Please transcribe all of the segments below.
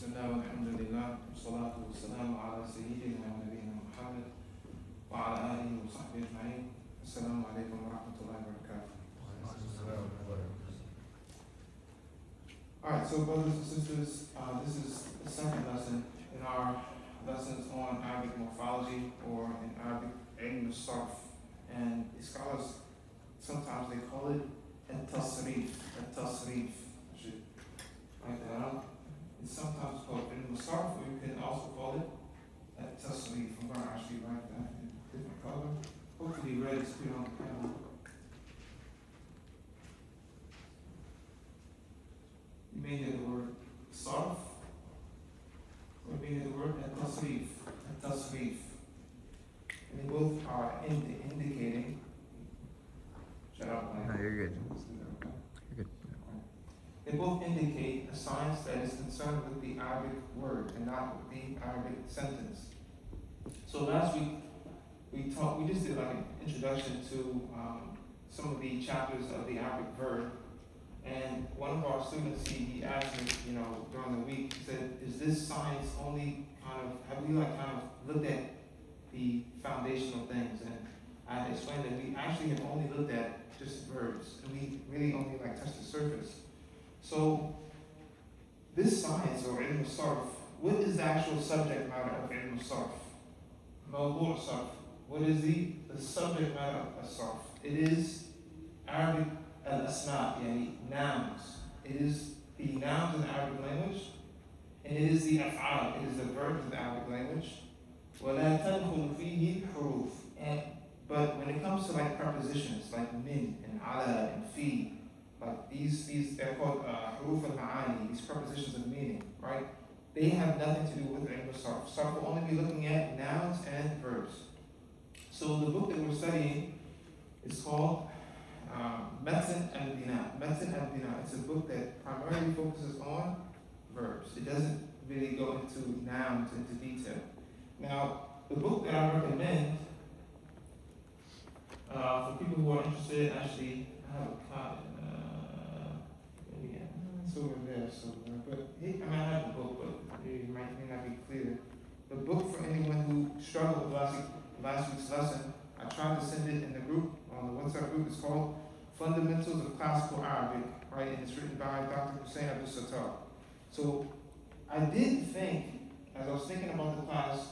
بسم الله والحمد لله والصلاة والسلام على سيدنا ونبينا محمد وعلى آله وصحبه أجمعين. السلام عليكم ورحمة الله وبركاته. Alright, so brothers and sisters, this is the second lesson in our lessons on Arabic morphology, or in Arabic ilm Sarf. And the scholars, sometimes they call it at-tasrif. I should write that out. It's sometimes called ilm Sarf, or you can also call it at-tasrif. I'm going to actually write that in a different color. Hopefully red is clear on the panel. You may hear the word sarf, or you may hear the word at-tasrif. And they both are indicating. Shut up, Mike. No, you're good. You're good. They both indicate a science that is concerned with the Arabic word and not with the Arabic sentence. So last week we just did like an introduction to some of the chapters of the Arabic verb. And one of our students, he asked me, during the week, he said, is this science only have we kind of looked at the foundational things? And I explained that we actually have only looked at just verbs, and we really only touched the surface. So this science, or ilm sarf, what is the actual subject matter of ilm sarf? Mawdu' sarf. What is the subject matter of sarf? It is Arabic al-asma, nouns. It is the nouns in the Arabic language, and it is the af'al, it is the verbs in the Arabic language. وَلَا تَدْخُلُ فِيهِ حُرُوفٌ. But when it comes to prepositions like min and ala and fi, these they're called huruf al-ma'ani, these prepositions of meaning, right? They have nothing to do with ilm sarf. Sarf will only be looking at nouns and verbs. So the book that we're studying is called Masjid al-Bina. It's a book that primarily focuses on verbs. It doesn't really go into nouns into detail. Now, the book that I recommend for people who are interested, actually, I have a copy. It's over there somewhere. But I have the book, but it may not be clear. The book for anyone who struggled with last week's lesson, I tried to send it in the group, on the WhatsApp group. It's called Fundamentals of Classical Arabic, right? And it's written by Dr. Hussein Abdul Sattar. So I did think, as I was thinking about the class,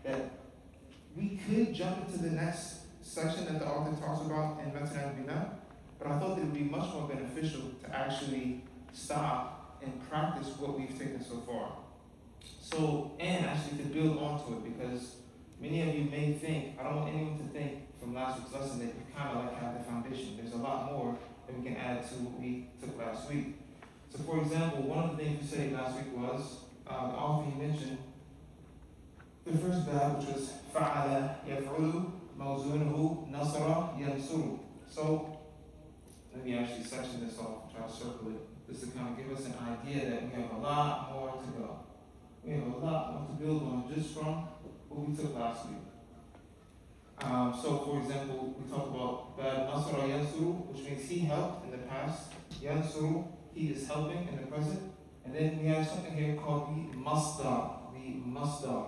that we could jump into the next section that the author talks about in Masjid al-Bina, but I thought that it would be much more beneficial to actually stop and practice what we've taken so far. So, and actually to build onto it, because many of you may think, I don't want anyone to think from last week's lesson that you kind of have the foundation. There's a lot more that we can add to what we took last week. So for example, one of the things we said last week was, the author he mentioned, the first bab, which was fa'ala yaf'ulu mawzunuhu nasara yansuru. So let me actually section this off, try to circle it, just to kind of give us an idea that we have a lot more to go. We have a lot more to build on just from what we took last week. So for example, we talked about bad nasara yansuru, which means he helped in the past. Yansuru, he is helping in the present. And then we have something here called the masdar,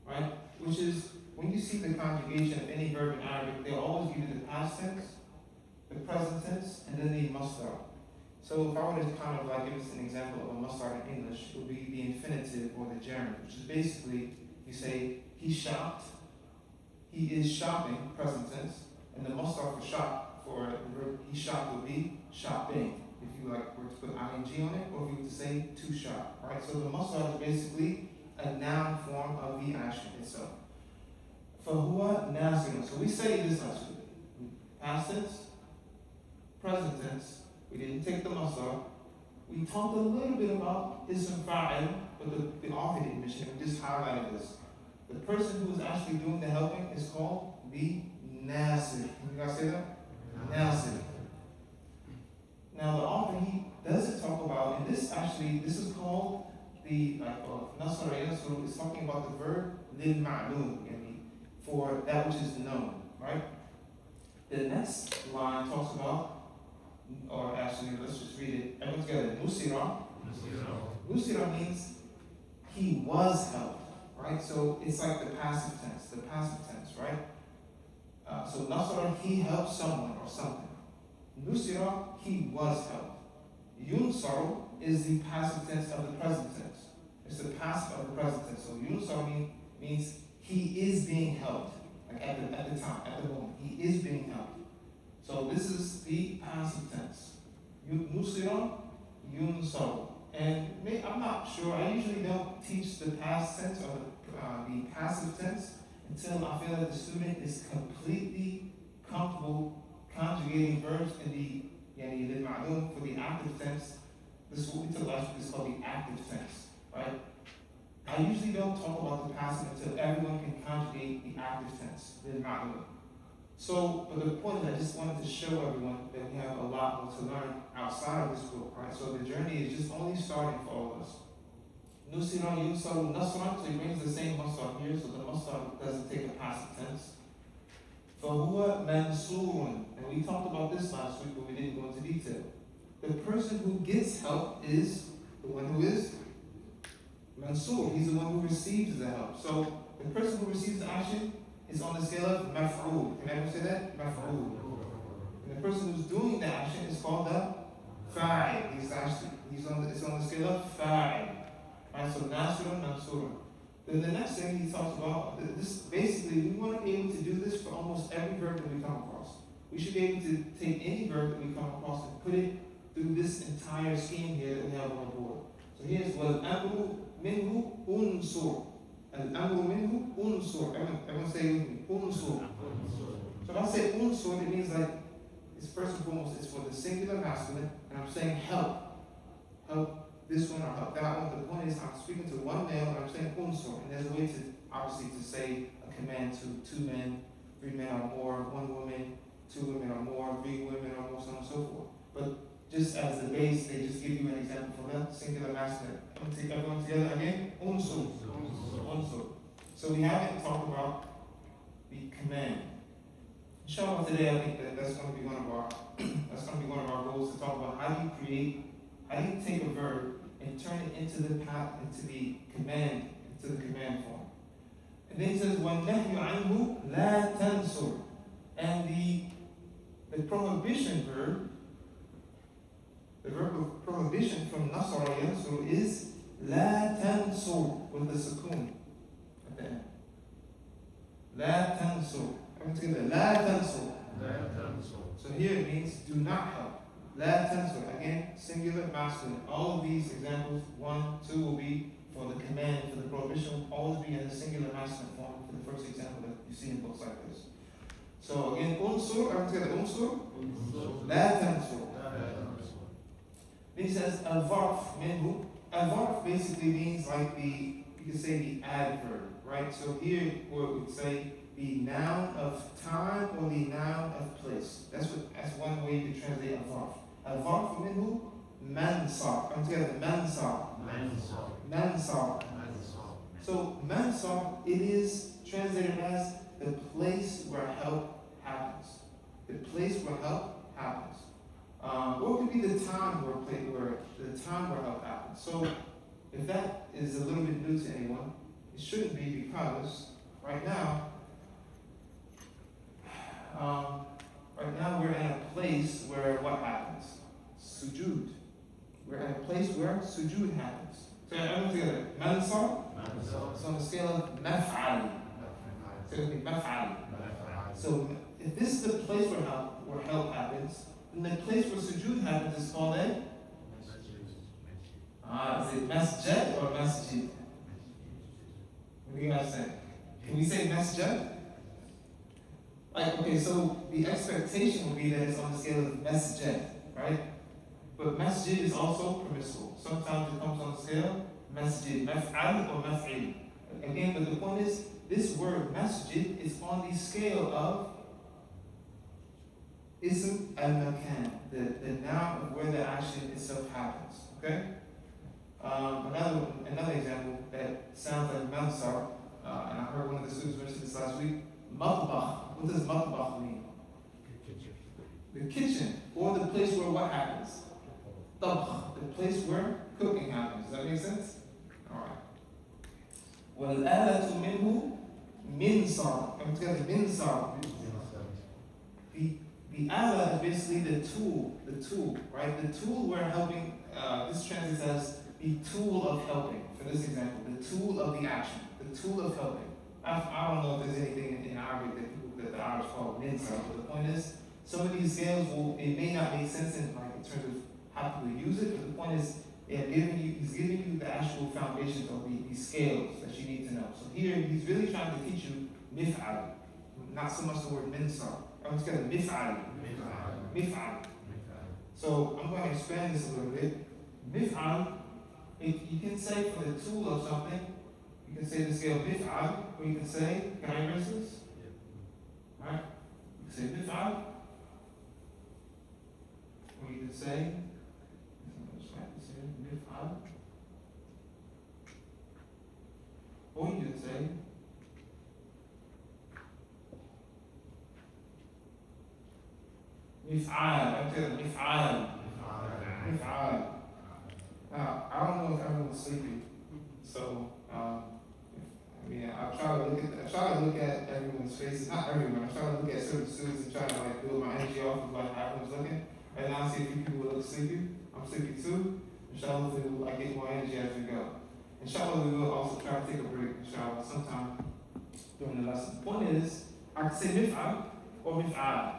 right? Which is, when you see the conjugation of any verb in Arabic, they'll always give you the past tense, the present tense, and then the masdar. So if I were to kind of give us an example of a masdar in English, it would be the infinitive or the gerund, which is basically, you say, he shopped, he is shopping, present tense, and the masdar for shop, for the verb he shopped, would be shopping. If you were to put ing on it, or if you were to say to shop, right? So the masdar is basically a noun form of the action itself. فَهُوَ نَاسِرٌ. So we studied this last week. Past tense, present tense. We didn't take the masdar. We talked a little bit about ism fa'il, but the author didn't mention it. We just highlighted this. The person who is actually doing the helping is called the nasir. Can you guys say that? Nasir. Now the author, he doesn't talk about, and this is called the nasara yansuru, is talking about the verb lil ma'lum, for that which is known, right? The next line talks about, or actually let's just read it everyone together. Nusira. Nusira means he was helped, right? So it's like the passive tense, right? So nasara, he helped someone or something. Nusira, he was helped. Yunsaru is the passive tense of the present tense. It's the passive of the present tense. So yunsaru means he is being helped. Like at the time, at the moment, he is being helped. So this is the passive tense. Nusira, yunsaru. And I'm not sure, I usually don't teach the past tense or the passive tense until I feel that the student is completely comfortable conjugating verbs in the for the active tense. This is what we took last week, is called the active tense, right? I usually don't talk about the passive until everyone can conjugate the active tense, So, but the point is I just wanted to show everyone that we have a lot more to learn outside of this book, right? So the journey is just only starting for all of us. Nusiran yusaru nasran, so he brings the same masdar here, so the masdar doesn't take a passive tense. فَهُوَ مَنْصُورٌ, and we talked about this last week, but we didn't go into detail. The person who gets help is the one who is Mansur. He's the one who receives the help. So the person who receives the action is on the scale of maf'ul. Can everyone say that? Maf'ul. And the person who's doing the action is called the fa'il. It's on the scale of fa'il. Right, so nasrun, mansurun. Then the next thing he talks about, this basically, we want to be able to do this for almost every verb that we come across. We should be able to take any verb that we come across and put it through this entire scheme here that we have on the board. So here's وَالْأَمْرُ مِنْهُ أُنْصُرُ. Al-amru minhu unsur. Everyone say with me, unsur. So if I say unsur, it means like, it's first and foremost, it's for the singular masculine, and I'm saying help. Help this one or help that one. The point is, I'm speaking to one male and I'm saying unsur. And there's a way to, obviously, to say a command to 2 men, 3 men or more, 1 woman, 2 women or more, 3 women or more, so on and so forth. But just as the base, they just give you an example for the singular masculine. I'm going to take everyone together again. Unsur. So we haven't talked about the command. Inshallah, today I think that's going to be one of our goals, to talk about how do you take a verb and turn it into the command form. And then it says وَالنَّهْيُ عَنْهُ لَا تَنْصُرْ. And the prohibition verb, the verb of prohibition from nasara yansur is la tansur, with the sukoon at the end. La tansur. Everyone together. La tansur. So here it means do not help. La tansur. Again, singular, masculine. All of these examples, 1, 2 will be for the command, for the prohibition, will always be in the singular masculine form for the first example that you see in books like this. So again, unsur, everyone together. Unsur. La tansur. Then he says al-varf minhu. Al-varf basically means like you could say the adverb, right? So here we would say the noun of time or the noun of place. That's one way you can translate al-varf. Al-varf minhu mansar. I'm together. Mansar. So mansar, it is translated as the place where help happens. The place where help happens. Or it could be the time where help happens. So if that is a little bit new to anyone, it shouldn't be, because right now we're in a place where what happens? Sujud. We're in a place where sujud happens. So everyone together. Mansar. So on the scale of maf'al. So maf'al. So if this is the place where help happens, then the place where sujud happens is called a? Is it masjid or masjid? What do you guys say? Can we say masjid? Okay, so the expectation would be that it's on the scale of masjid, right? But masjid is also permissible. Sometimes it comes on the scale masjid, maf'al or maf'il. Again, but the point is, this word masjid is on the scale of ism al-makan, the noun of where the action itself happens. Okay? Another example that sounds like mansar, and I heard one of the students mention this last week. Matbakh. What does matbakh mean? The kitchen, or the place where what happens? Tabkh, the place where cooking happens. Does that make sense? All right. والآلة منه منصار. Come together, منصار. The ala is basically the tool, right? The tool we're helping, this translates as the tool of helping. For this example, the tool of the action, the tool of helping. I don't know if there's anything in Arabic that the Arabs call minsar, but the point is, some of these scales it may not make sense in terms of how people use it, but the point is, he's giving you the actual foundations of the scales that you need to know. So here, he's really trying to teach you mif'al, not so much the word minsar. I'm just going to mif'al. So I'm going to expand this a little bit. Mif'al, you can say for the tool of something, you can say the scale mif'al, or you can say, can I erase this? Alright? You can say mif'al, or you can say, mif'al, or you can say, mif'al. I'm telling you, mif'al. Mif'al. Now, I don't know if everyone's sleepy, so I try to look at everyone's faces. Not everyone. I try to look at certain students and try to build my energy off of how everyone's looking. Right now, I see a few people look sleepy. I'm sleepy too. Inshallah, we'll get more energy as we go. Inshallah, we will also try to take a break. Inshallah, sometime during the lesson. The point is, I can say mif'al or mif'al.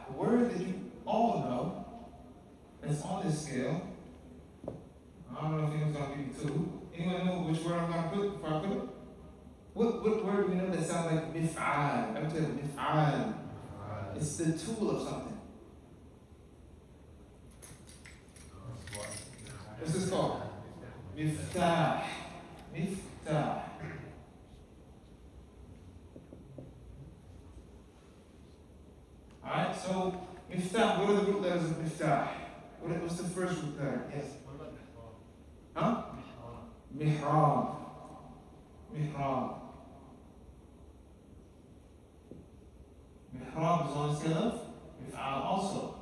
A word that you all know that's on this scale. I don't know if anyone's going to give you two. Anyone know which word I'm going to put before I put it? What word do we know that sounds like mif'al? I'm telling you, mif'al. It's the tool of something. What's this called? Miftah. Miftah. Alright, so miftah, what are the root letters of miftah? What's the first root letter? Yes. Huh? Mihrab. Mihrab. Mihrab is on the scale of mif'al also.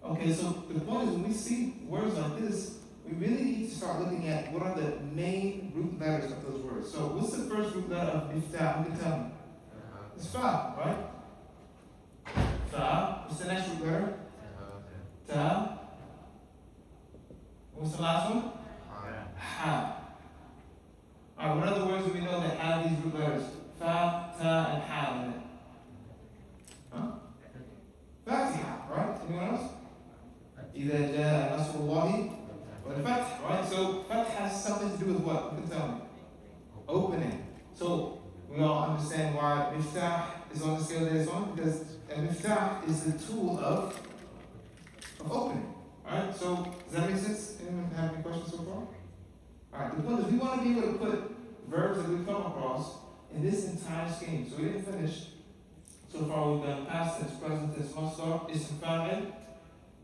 Okay, so the point is when we see words like this, we really need to start looking at what are the main root letters of those words. So what's the first root letter of miftah? Who can tell me? It's fa, right? Fa. What's the next root letter? Ta. What's the last one? Ha. Alright, what other words do we know that have these root letters? Fa, ta, and ha in it? Huh? Fatiha, right? Anyone else? إذا جاء نصر الله والفتح, right? So fath has something to do with what? You can tell me. Opening. So we all understand why miftah is on the scale that it's on, because a miftah is the tool of opening. Alright, so does that make sense? Anyone have any questions so far? Alright, the point is we want to be able to put verbs that we've come across in this entire scheme. So we didn't finish. So far we've done past tense, present tense, masdar, ism fa'il,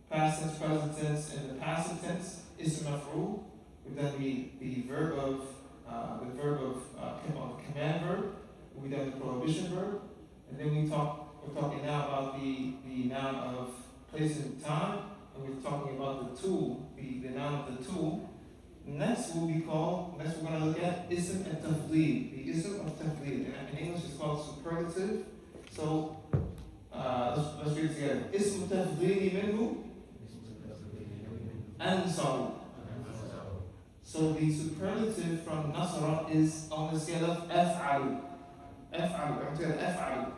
past tense, present tense, and the passive tense, ism maf'ul. We've done the verb of command verb. We've done the prohibition verb, and then we're talking now about the noun of place and time, and we're talking about the tool, the noun of the tool. Next we're going to look at ism and tafdeel. The ism of tafdeel, and in English it's called superlative. So let's read it together. Ism tafdeel minhu ansaru. So the superlative from nasara is on the scale of af'alu. Af'alu. I'm saying af'alu.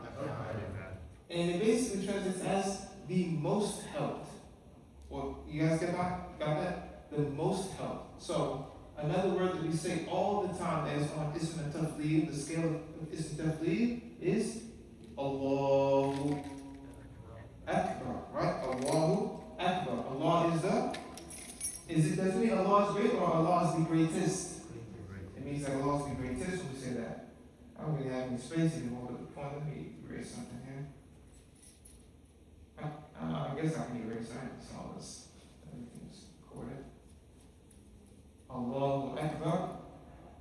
And it basically translates as the most helped. Or you guys got that? The most helped. So another word that we say all the time that is on ism and tafdeel, the scale of ism and tafdeel is Allahu Akbar, right? Allahu Akbar. Allah does it mean Allah is great or Allah is the greatest? It means that Allah is the greatest when we say that. I don't really have any space anymore, but the point, let me erase something here. I guess I can erase that. It's all this. Everything's recorded. Allahu Akbar.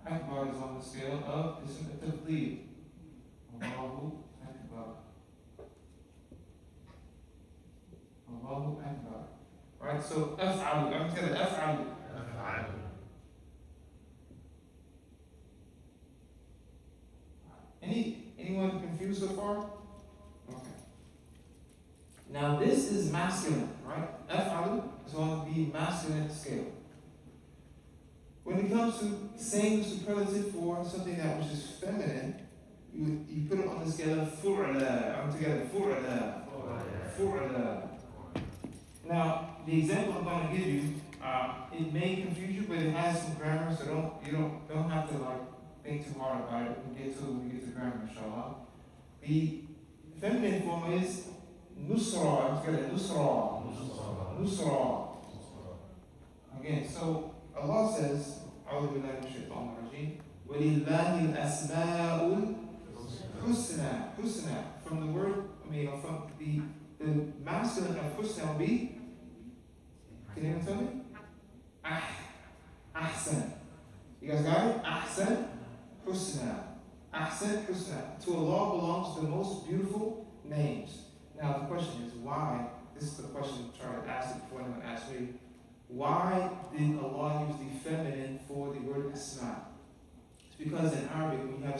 Akbar is on the scale of ism and tafdeel. Allahu Akbar. Allahu Akbar. Right, so af'alu. I'm telling you, af'alu. Anyone confused so far? Okay. Now this is masculine, right? Af'alu is on the masculine scale. When it comes to saying the superlative for something that which is feminine, you put it on the scale of fu'ala. I'm together, fu'ala. Fu'ala. Now, the example I'm going to give you, it may confuse you, but it has some grammar, so you don't have to like think too hard about it. We'll get to it when we get to grammar, inshallah. The feminine form is nusra. I'm together, nusra. Nusra. Again, so Allah says, أعوذ بالله من الشيطان الرجيم وَلِلَّهِ الْأَسْمَاءُ الْحُسْنَى. Husna, from the word, from the masculine of husna will be, can anyone tell me? Ahsan. You guys got it? Ahsan, husna. Ahsan, husna. To Allah belongs the most beautiful names. Now the question is, why? This is the question I tried to ask it before anyone asked me. Why did Allah use the feminine for the word asma? It's because in Arabic, when you have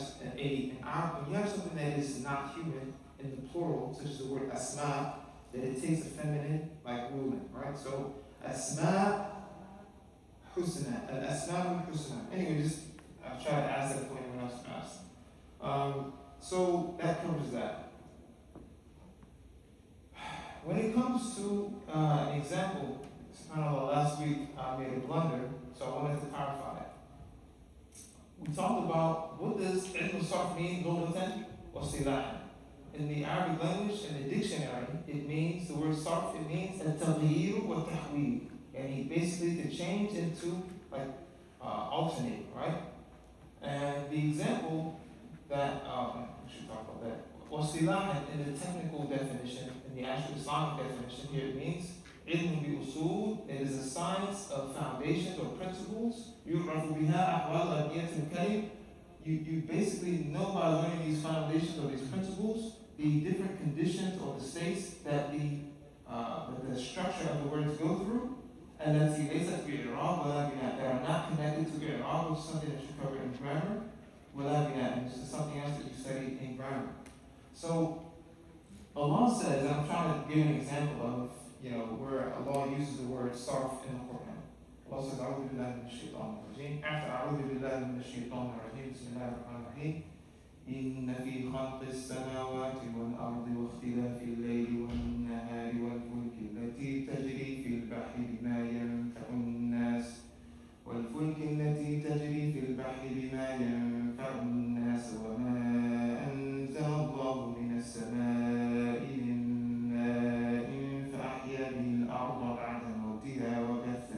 something that is not human in the plural, such as the word asma, that it takes a feminine like ruling, right? So asma husna, al-asma husna. Anyway, just I'll try to ask that before anyone else asks. So that covers that. When it comes to an example, last week I made a blunder, so I wanted to clarify it. We talked about what does ilm sarf mean, lughatan or silahan. In the Arabic language, in the dictionary, it means, the word sarf, it means al-taghyir wa tahweel. And basically to change into, alternate, right? And the example that, we should talk about that, or silahan in the technical definition, in the actual Islamic definition here, it means ilm bi-usul, it is a science of foundations or principles. يُعْرَفُ بِهَا أَحْوَالُ أَبْنِيَةِ الْكَلِمِ. You basically know by learning these foundations or these principles, the different conditions or the states that the structure of the words go through, and that's the ليست بإعراب ولا بناء. They are not connected to إعراب, which is something that you cover in grammar, ولا بناء, which is something else that you study in grammar. So Allah says, and I'm trying to give an example of where Allah uses the word sarf in the Quran. Allah says, أعوذ بالله من الشيطان الرجيم. After أعوذ بالله من الشيطان الرجيم, بسم الله الرحمن الرحيم. إن في خلق السماوات والأرض واختلاف الليل والنهار والفلك التي تجري في البحر بما ينفع الناس وما أنزل الله من السماء من ماء فأحيا به الأرض بعد موتها وبث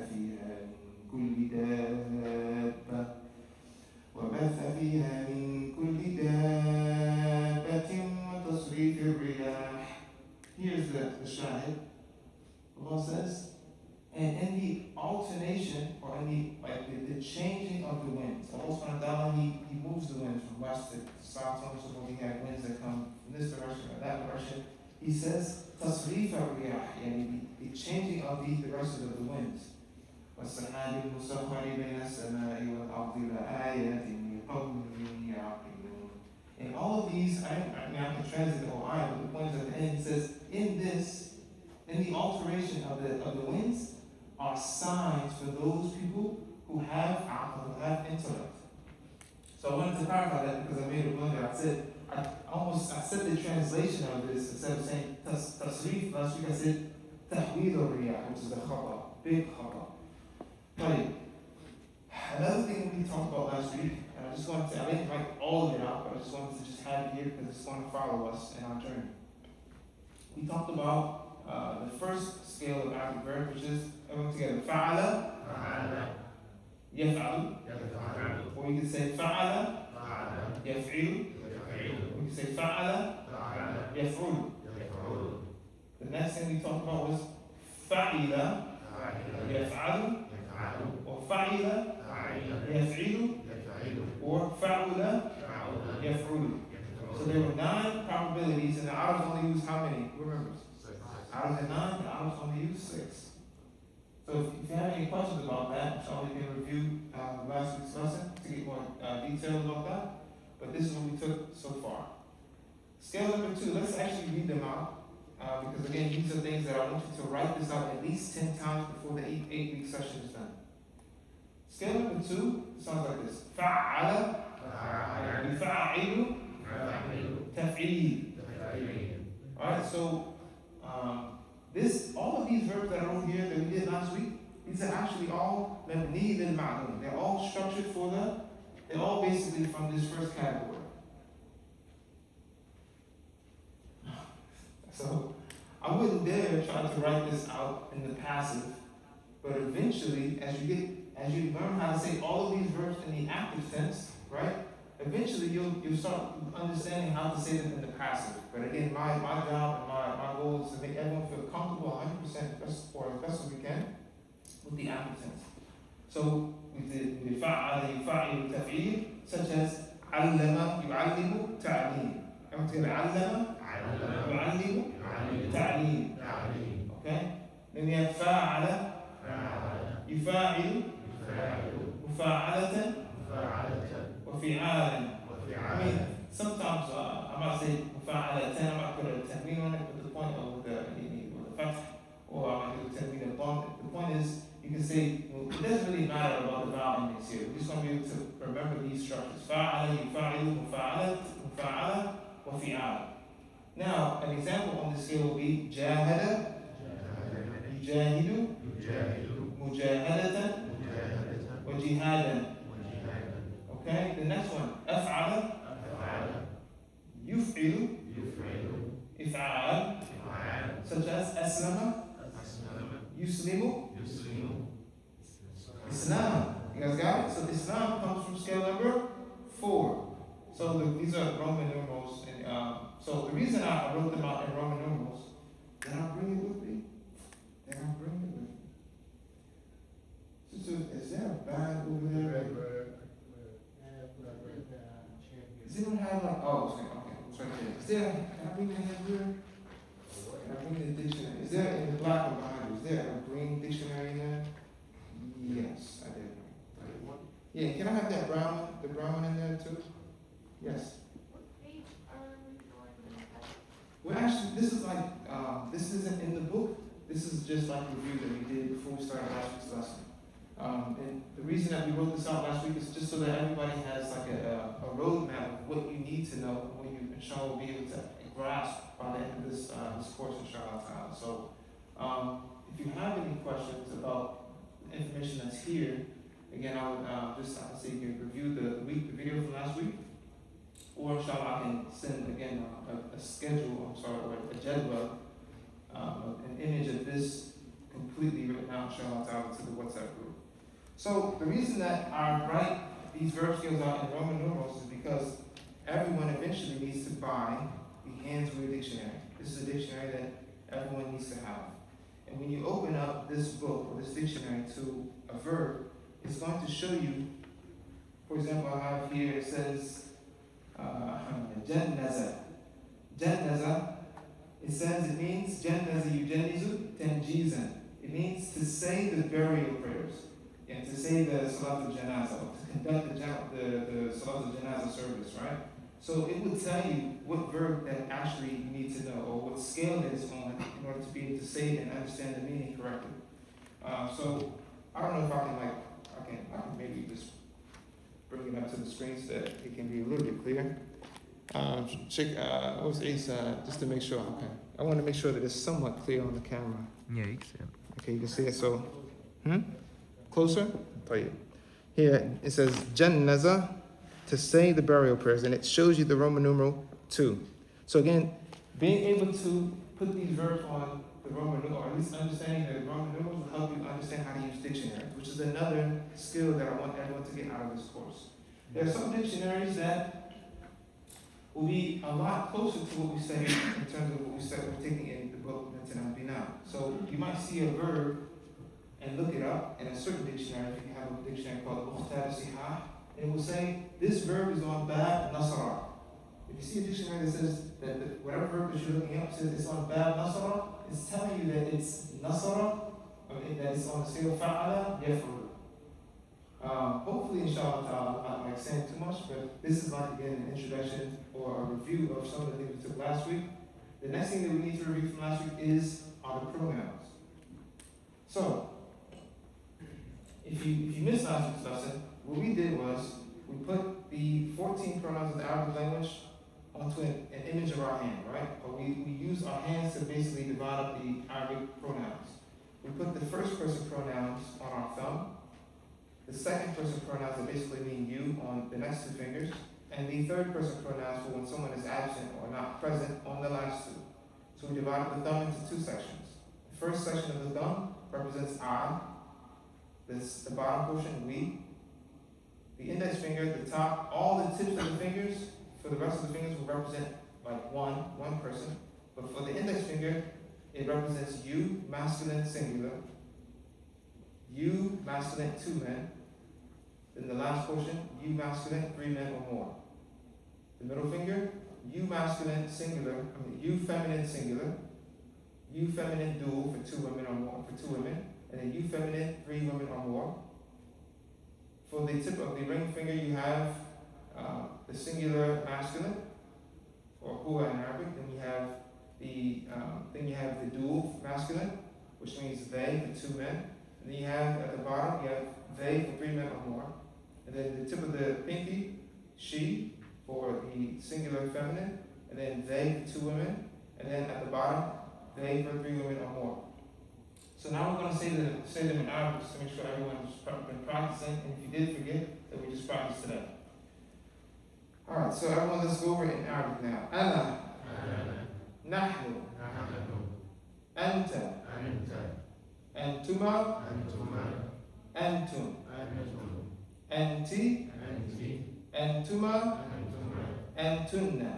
فيها من كل دابة وتصريف الرياح. Here's the shahid. Allah says, and in the alternation, or in the changing of the winds, Allah subhanahu wa ta'ala, He moves the winds from west to south, so when we have winds that come from this direction or that direction. He says, tasrif al-riyah, the changing of the direction of the winds. وَالسَّحَابِ الْمُسَخَّرِ بَيْنَ السَّمَاءِ وَالْأَرْضِ لَآيَاتٍ لِقَوْمٍ يَعْقِلُونَ. And all of these, I can translate the whole ayah, but the point is at the end, it says, in the alteration of the winds, are signs for those people who have aql, who have intellect. So I wanted to clarify that because I made a blunder. I said the translation of this, instead of saying tasrif, last week I said tahweel al-riyah, which is a khata, big khata. Another thing we talked about last week, and I didn't write all of it out, but I just wanted to just have it here because it's going to follow us in our journey. We talked about the first scale of Arabic verb, which is, everyone together, fa'ala, yaf'alu, or you can say fa'ala, yaf'ilu, we can say fa'ala, yaf'ulu. The next thing we talked about was fa'ila, yaf'alu, or fa'ila, yaf'ilu, or fa'ula, yaf'ulu. So there were 9 probabilities, and the Arabs only used how many? Who remembers? Out of the 9, the Arabs only used 6. So if you have any questions about that, inshallah you can review last week's lesson to get more details about that. But this is what we took so far. Scale number 2, let's actually read them out. Because again, these are things that I want you to write this out at least 10 times before the 8-week session is done. Scale number 2 sounds like this. فعل يفعل تفعيل. Alright, so all of these verbs that are over here that we did last week, these are actually all مبني للمعلوم. They're all structured they're all basically from this first category. So I wouldn't dare try to write this out in the passive, but eventually, as you learn how to say all of these verbs in the active tense, right? Eventually, you'll start understanding how to say them in the passive. But again, my job and my goal is to make everyone feel comfortable 100% or as best as we can with the active tense. So we did فعل يفعل تفعيل, such as علم يعلم تعليم. علم يعلم تعليم. Okay? Then we have فاعل يفاعل مفاعلة وفعالا. I mean, sometimes I might say مفاعلة, I might put a tanween on it with the point of the fath, or I might do a tanween upon it. The point is, you can say, it doesn't really matter about the vowel index here. We're just going to be able to remember these structures. فاعل يفاعل مفاعلة وفعالا. Now, an example on the scale will be جاهد يجاهد مجاهدة وجهادا. Okay, the next one, أفعل يفعل إفعال, such as أسلم يسلم Islam. You guys got it? So Islam comes from scale number 4. So these are Roman numerals. And, so the reason I wrote them out in Roman numerals, did I bring it with me? Sister, is there a bag over there? Does anyone have okay, it's right there. Is there, can I bring the hand here? Can I bring the dictionary? Is there in the Blackwood behind you, is there a green dictionary in there? Yes, I did. Yeah, can I have that brown one, the brown one in there too? Yes. What page are we going at? Well, actually, this is this isn't in the book. This is just like a review that we did before we started last week's lesson. And the reason that we wrote this out last week is just so that everybody has like a roadmap of what you need to know, what you, inshallah, will be able to grasp by the end of this course, inshallah ta'ala. So, if you have any questions about the information that's here, again, I would say you can review the video from last week, or inshallah I can send again a schedule, or a jadwal, an image of this completely written out, inshallah ta'ala, to the WhatsApp group. So the reason that I write these verb scales out in Roman numerals is because everyone eventually needs to buy the Hands-Wear dictionary. This is a dictionary that everyone needs to have. And when you open up this book or this dictionary to a verb, it's going to show you, for example, I have here, it says, jannaza. Jannaza, it says it means, jannaza yujannizu tanjizan. It means to say the burial prayers, and to say the salat al-janaza, or to conduct the salat al-janaza service, right? So it would tell you what verb that actually you need to know, or what scale it is on in order to be able to say it and understand the meaning correctly. So I don't know if I can maybe just bring it up to the screen so that it can be a little bit clearer. Check, what was Ace, just to make sure, okay. I want to make sure that it's somewhat clear on the camera. Yeah, you can see it. Okay, you can see it, so, closer? Here, it says, Jannaza, to say the burial prayers, and it shows you the Roman numeral 2. So again, being able to put these verbs on the Roman numeral, or at least understanding the Roman numerals, will help you understand how to use dictionaries, which is another skill that I want everyone to get out of this course. There are some dictionaries that will be a lot closer to what we studied in terms of what we're taking in the book Mentan Bina. So you might see a verb and look it up in a certain dictionary. If you have a dictionary called Mukhtar Sihah, it will say this verb is on Bab Nasara. If you see a dictionary that says that whatever verb that you're looking up says it's on Bab Nasara, it's telling you that it's Nasara, that it's on the scale Fa'ala Yaf'ul. Hopefully, inshallah, I'm not like saying too much, but this is like again an introduction or a review of some of the things we took last week. The next thing that we need to review from last week are the pronouns. So, if you missed last week's lesson, what we did was we put the 14 pronouns of the Arabic language onto an image of our hand, right? Or we use our hands to basically divide up the Arabic pronouns. We put the first person pronouns on our thumb, the second person pronouns that basically mean you on the next two fingers, and the third person pronouns for when someone is absent or not present on the last two. So we divided the thumb into two sections. The first section of the thumb represents I, the bottom portion, we, the index finger, the top, all the tips of the fingers, for the rest of the fingers will represent like one person. But for the index finger, it represents you, masculine, singular, you, masculine, 2 men. Then the last portion, you, masculine, 3 men or more. The middle finger, you, masculine, singular, you, feminine, singular, you, feminine, dual for 2 women or more, for 2 women, and then you, feminine, 3 women or more. For the tip of the ring finger, you have the singular masculine, or huwa in Arabic. Then you have the dual masculine, which means they for 2 men. And then you have at the bottom, you have they for 3 men or more. And then the tip of the pinky, she for the singular feminine, and then they for 2 women. And then at the bottom, they for 3 women or more. So now we're going to say them in Arabic to make sure everyone's been practicing. And if you did forget, that we just practiced today. Alright, so everyone, let's go over it in Arabic now. Ana, nahnu, anta, antuma, antum, anti, antuma, antunna,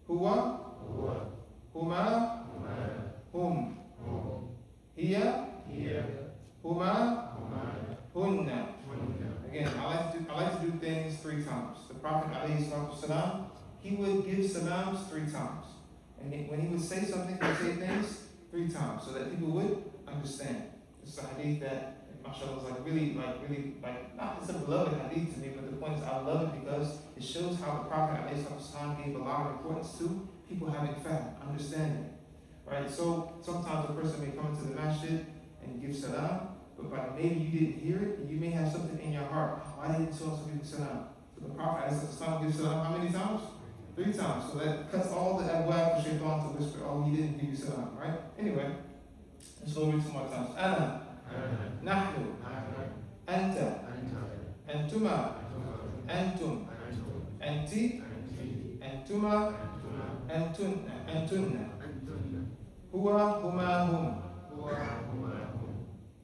huwa, huma, hum, hiya, huma, hunna. Again, I like to do things 3 times. The Prophet ﷺ, he would give salams 3 times. And when he would say something, he would say things 3 times so that people would understand. It's a hadith that, mashallah, is really, not it's a beloved hadith to me, but the point is I love it because it shows how the Prophet ﷺ gave a lot of importance to people having fahm, understanding. Right? So sometimes a person may come into the masjid and give salam, but maybe you didn't hear it, and you may have something in your heart. Why didn't so-and-so give salam? So the Prophet gives salam how many times? 3 times. So that cuts all the abwab for shaitan to whisper, oh, he didn't give you salam, right? Anyway, let's go over 2 more times. Ana, nahnu, anta, antuma, antum, anti, antuma, antunna, huwa, huma, hum,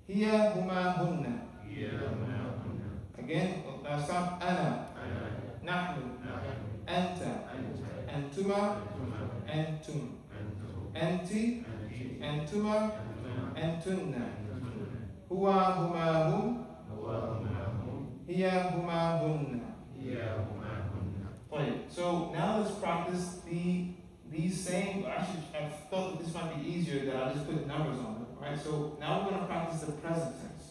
hiya, huma, hunna. Again, last time. Ana, nahnu, anta, antuma, antum, anti, antuma, antunna, huwa, huma, hum, hiya, huma, hunna. So now let's practice these same. Actually, I thought that this might be easier that I just put numbers on them. Right? So now we're going to practice the present tense.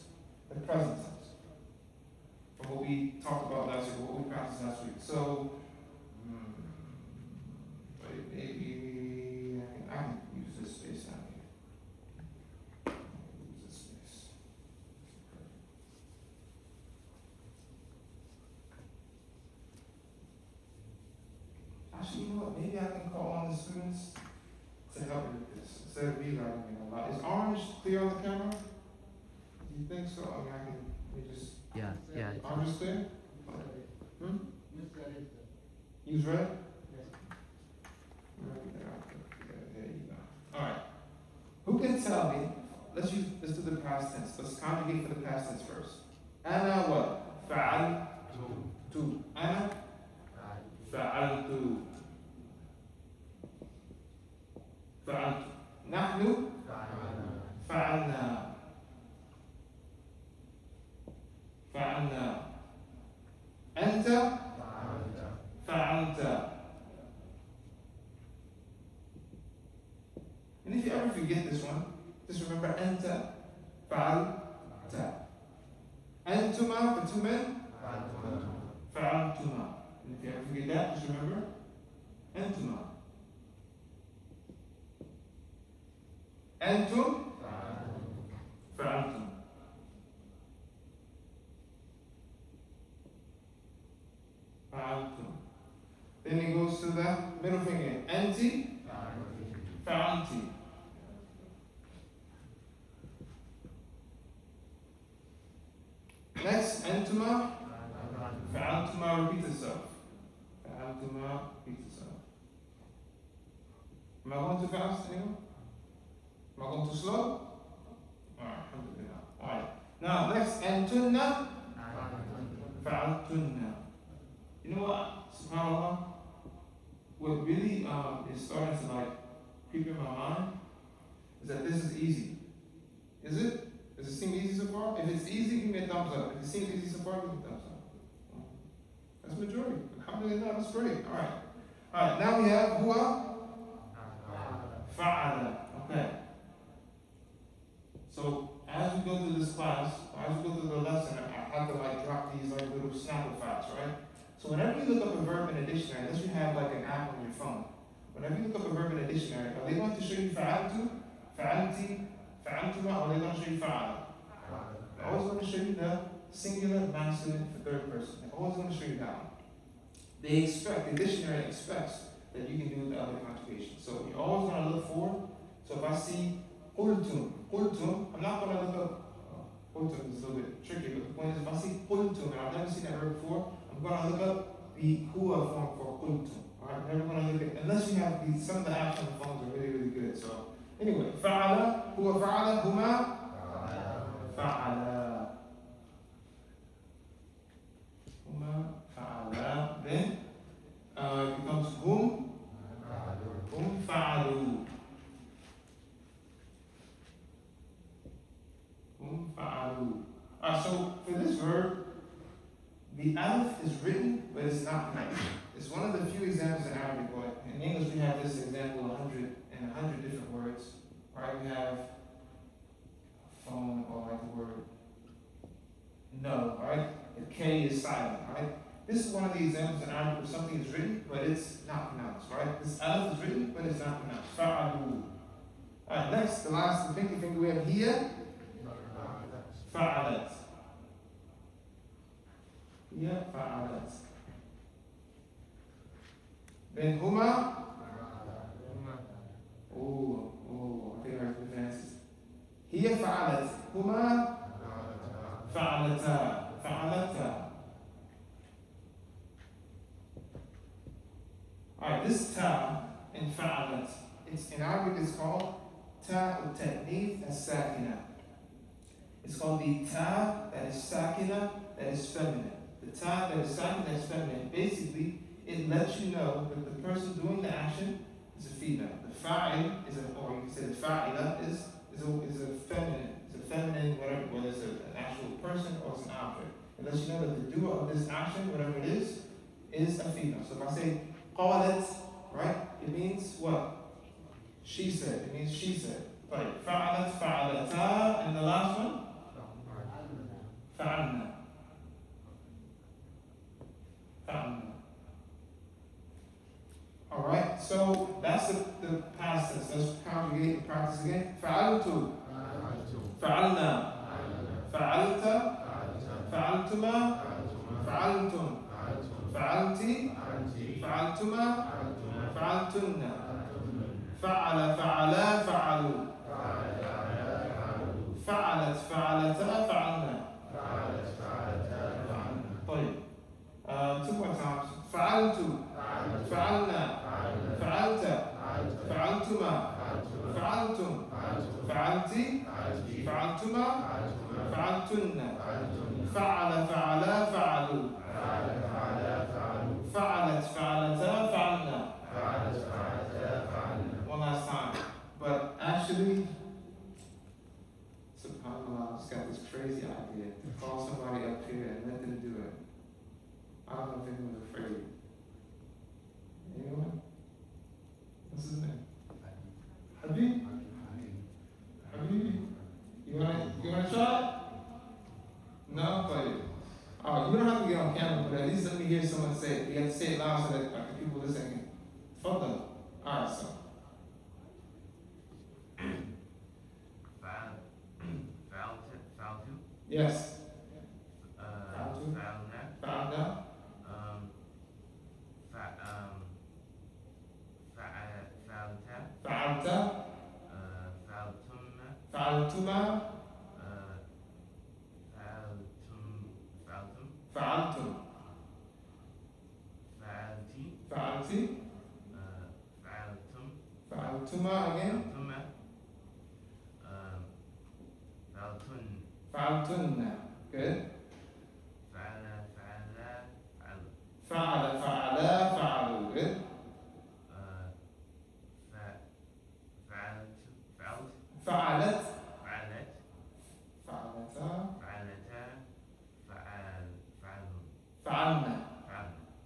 The present tense. From what we talked about last week, what we practiced last week. So maybe I can use this space down here. Use this space. Actually, you know what? Maybe I can call on the students to help me with this instead of me writing it a lot. Is orange clear on the camera? Do you think so? I mean, I can just. Yeah. Orange is clear? Use red? There you go. Alright. Who can tell me? Let's do the past tense. Let's conjugate for the past tense first. Ana what? Fa'altu. Ana? Fa'altu. فعلت. نحن فعلنا. أنت فعلت. And if you ever forget this one, just remember أنت فعلت. Antuma for two men. Fa'altuma. And if you ever forget that, just remember Antuma. Antum. Fa'altum. Fa'altum. Then he goes to the middle finger. Anti. Fa'alti. Next, Antuma. Fa'altuma repeats itself. Fa'altuma repeats itself. Am I going too fast, anyone? Am I going too slow? Alright, alhamdulillah. Alright. Now, next, Antunna. Fa'altunna. You know what? SubhanAllah. What really is starting to like creep in my mind is that this is easy. Is it? Does it seem easy so far? If it's easy, give me a thumbs up. If it seems easy so far, give me a thumbs up. That's majority. Alhamdulillah, that's great. Alright. Alright, now we have huwa fa'ala. Okay. So as we go through this class, as we go through the lesson, I have to like drop these like little snapple facts, right? So whenever you look up a verb in a dictionary, unless you have like an app on your phone, whenever you look up a verb in a dictionary, are they going to show you fa'altu, fa'alti, fa'altuma, or are they going to show you fa'ala? They're always going to show you the singular masculine for third person. They're always going to show you that one. They expect, the dictionary expects that you can do the other conjugations. So you're always going to look for, so if I see qultum, I'm not going to look up, qultum is a little bit tricky, but the point is if I see qultum, and I've never seen that word before, I'm going to look up the huwa form for qultum. Alright, I'm never going to look at, unless you have these, some of the apps on the phones are really, really good. So anyway, fa'ala, huwa fa'ala, huma fa'ala. Huma fa'ala. Then it becomes hum fa'alu. Fa'alu. Alright, so for this verb, the alif is written, but it's not pronounced. It's one of the few examples in Arabic, but in English we have this example 100 different words. Right? We have phone, or like the word no, right? The K is silent, right? This is one of the examples in Arabic where something is written, but it's not pronounced, right? This alif is written, but it's not pronounced. Fa'alu. Alright, next, the pinky finger we have here. Fa'alat. Here, fa'alat. Then huma. Oh, I think I heard the fancies. Here, fa'alat. Huma. Fa'alata. Fa'alata. Alright, this ta in fa'alat, it's in Arabic it's called ta'u ta'nith as-sakina. It's called the ta that is sakina, that is feminine. The ta that is sakina, that is feminine. Basically, it lets you know that the person doing the action is a female. The fa'il is or you can say the fa'ila is a feminine, whether it's an actual person or it's an object. It lets you know that the doer of this action, whatever it is a female. So if I say qalat, right, it means what? She said. It means she said. Right. Fa'alat, fa'alata, and the last one? Fa'alna. Fa'alna. Alright, so that's the past tense. Let's conjugate and practice again. Fa'altu. Fa'alna. Fa'alta. Fa'altuma. Fa'altum. Fa'alti. Fa'altuma. Fa'altunna. Fa'ala. Fa'ala. Fa'alu. فعلت فعلتا فعلنا. طيب. Two more times. فعلت فعلنا فعلت فعلتما فعلتم فعلتي فعلتما فعلتن فعل فعلا فعلوا فعلت فعلتا فعلنا. One last time. But actually, SubhanAllah, I just got this crazy idea to call somebody up here and let them do it. I don't know if anyone's afraid. Anyone? What's his name? Habib? Habib? You wanna try it? No? But You don't have to get on camera, but at least let me hear someone say it. You have to say it loud so that the people listening can. Tfaddal. Alright, so. فعلت Yes. فعلنا فعلنا. فعلت فعلت. فعلتم فعلتما. فعلتم فعلتم. فعلتي فعلتي. فعلتم فعلتما again. فعلتن فعلتن. Good. فعل فعل فعلا فعلوا. Good. فعلت فعلت. فعلت فعلتا. فعلتا فعلوا فعلنا.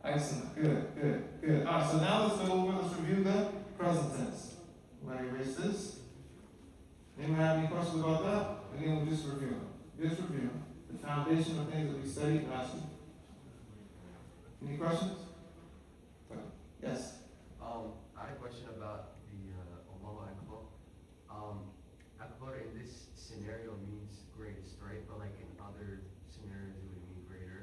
Excellent. Good, good, good. Alright, so now let's review the present tense. Let me erase this. Anyone have any questions about that? Again, we'll just review. Just review the foundation of things that we studied last week. Any questions? Yes. I had a question about the Allahu Akbar. Akbar in this scenario means greatest, right? But like in other scenarios, it would mean greater,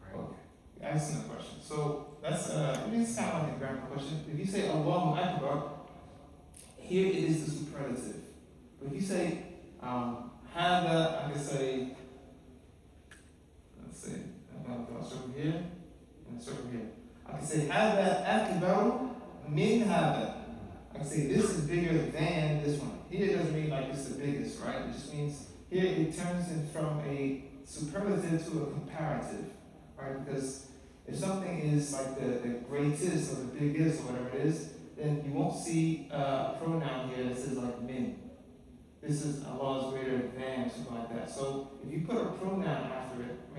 right? Okay. Excellent question. So that's it may sound like a grammar question. If you say Allahu Akbar, here it is the superlative. But if you say Hada, I can say, let's see, I'm going to circle here and circle here. I can say Hada Akbar min Hada. I can say this is bigger than this one. Here it doesn't mean like it's the biggest, right? It just means here it turns in from a superlative to a comparative, right? Because if something is like the greatest or the biggest or whatever it is, then you won't see a pronoun here that says like min. This is Allah is greater than, something like that. So if you put a pronoun after it, a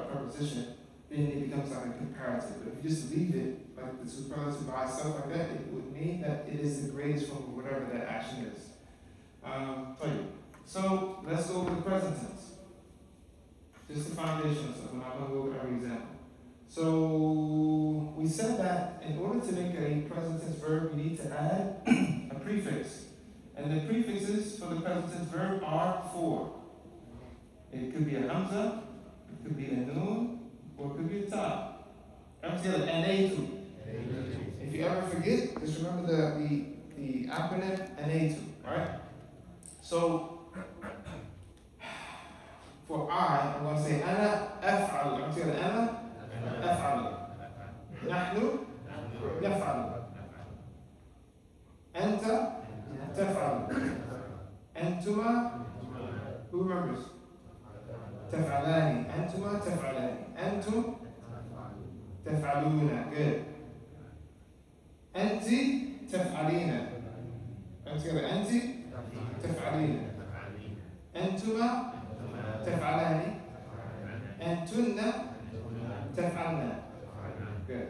preposition, then it becomes like a comparative. But if you just leave it like the superlative by itself like that, it would mean that it is the greatest form of whatever that action is. So let's go with the present tense. Just the foundation of stuff. I'm not going to go over every example. So we said that in order to make a present tense verb, you need to add a prefix. And the prefixes for the present tense verb are 4. It could be a hamza, it could be a noon, or it could be a ta. Come together, anatu. If you ever forget, just remember the acronym anatu, right? So for I, I'm going to say ana af'al. Come together, ana af'al. Nahnu naf'al. Anta تفعل. أنتما who remembers? تفعلان. أنتما تفعلان. أنتم تفعلون. Good. أنت تفعلين. Come together. أنت تفعلين. أنتما تفعلان. أنتن تفعلن. Good.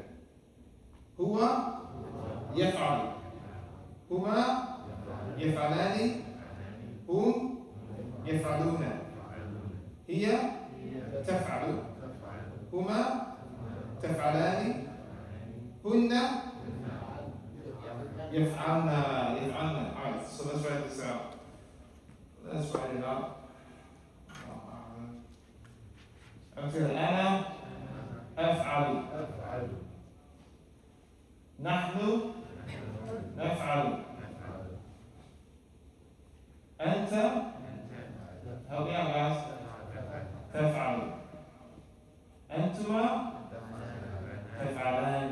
هو يفعل. هما يفعلان. هم يفعلون. هي تفعل. هما تفعلان. هن يفعلن. Alright, so let's write this out. Let's write it out. Okay, أنا أفعل. نحن نفعل. أنت help me out guys. تفعل. أنتما تفعلان.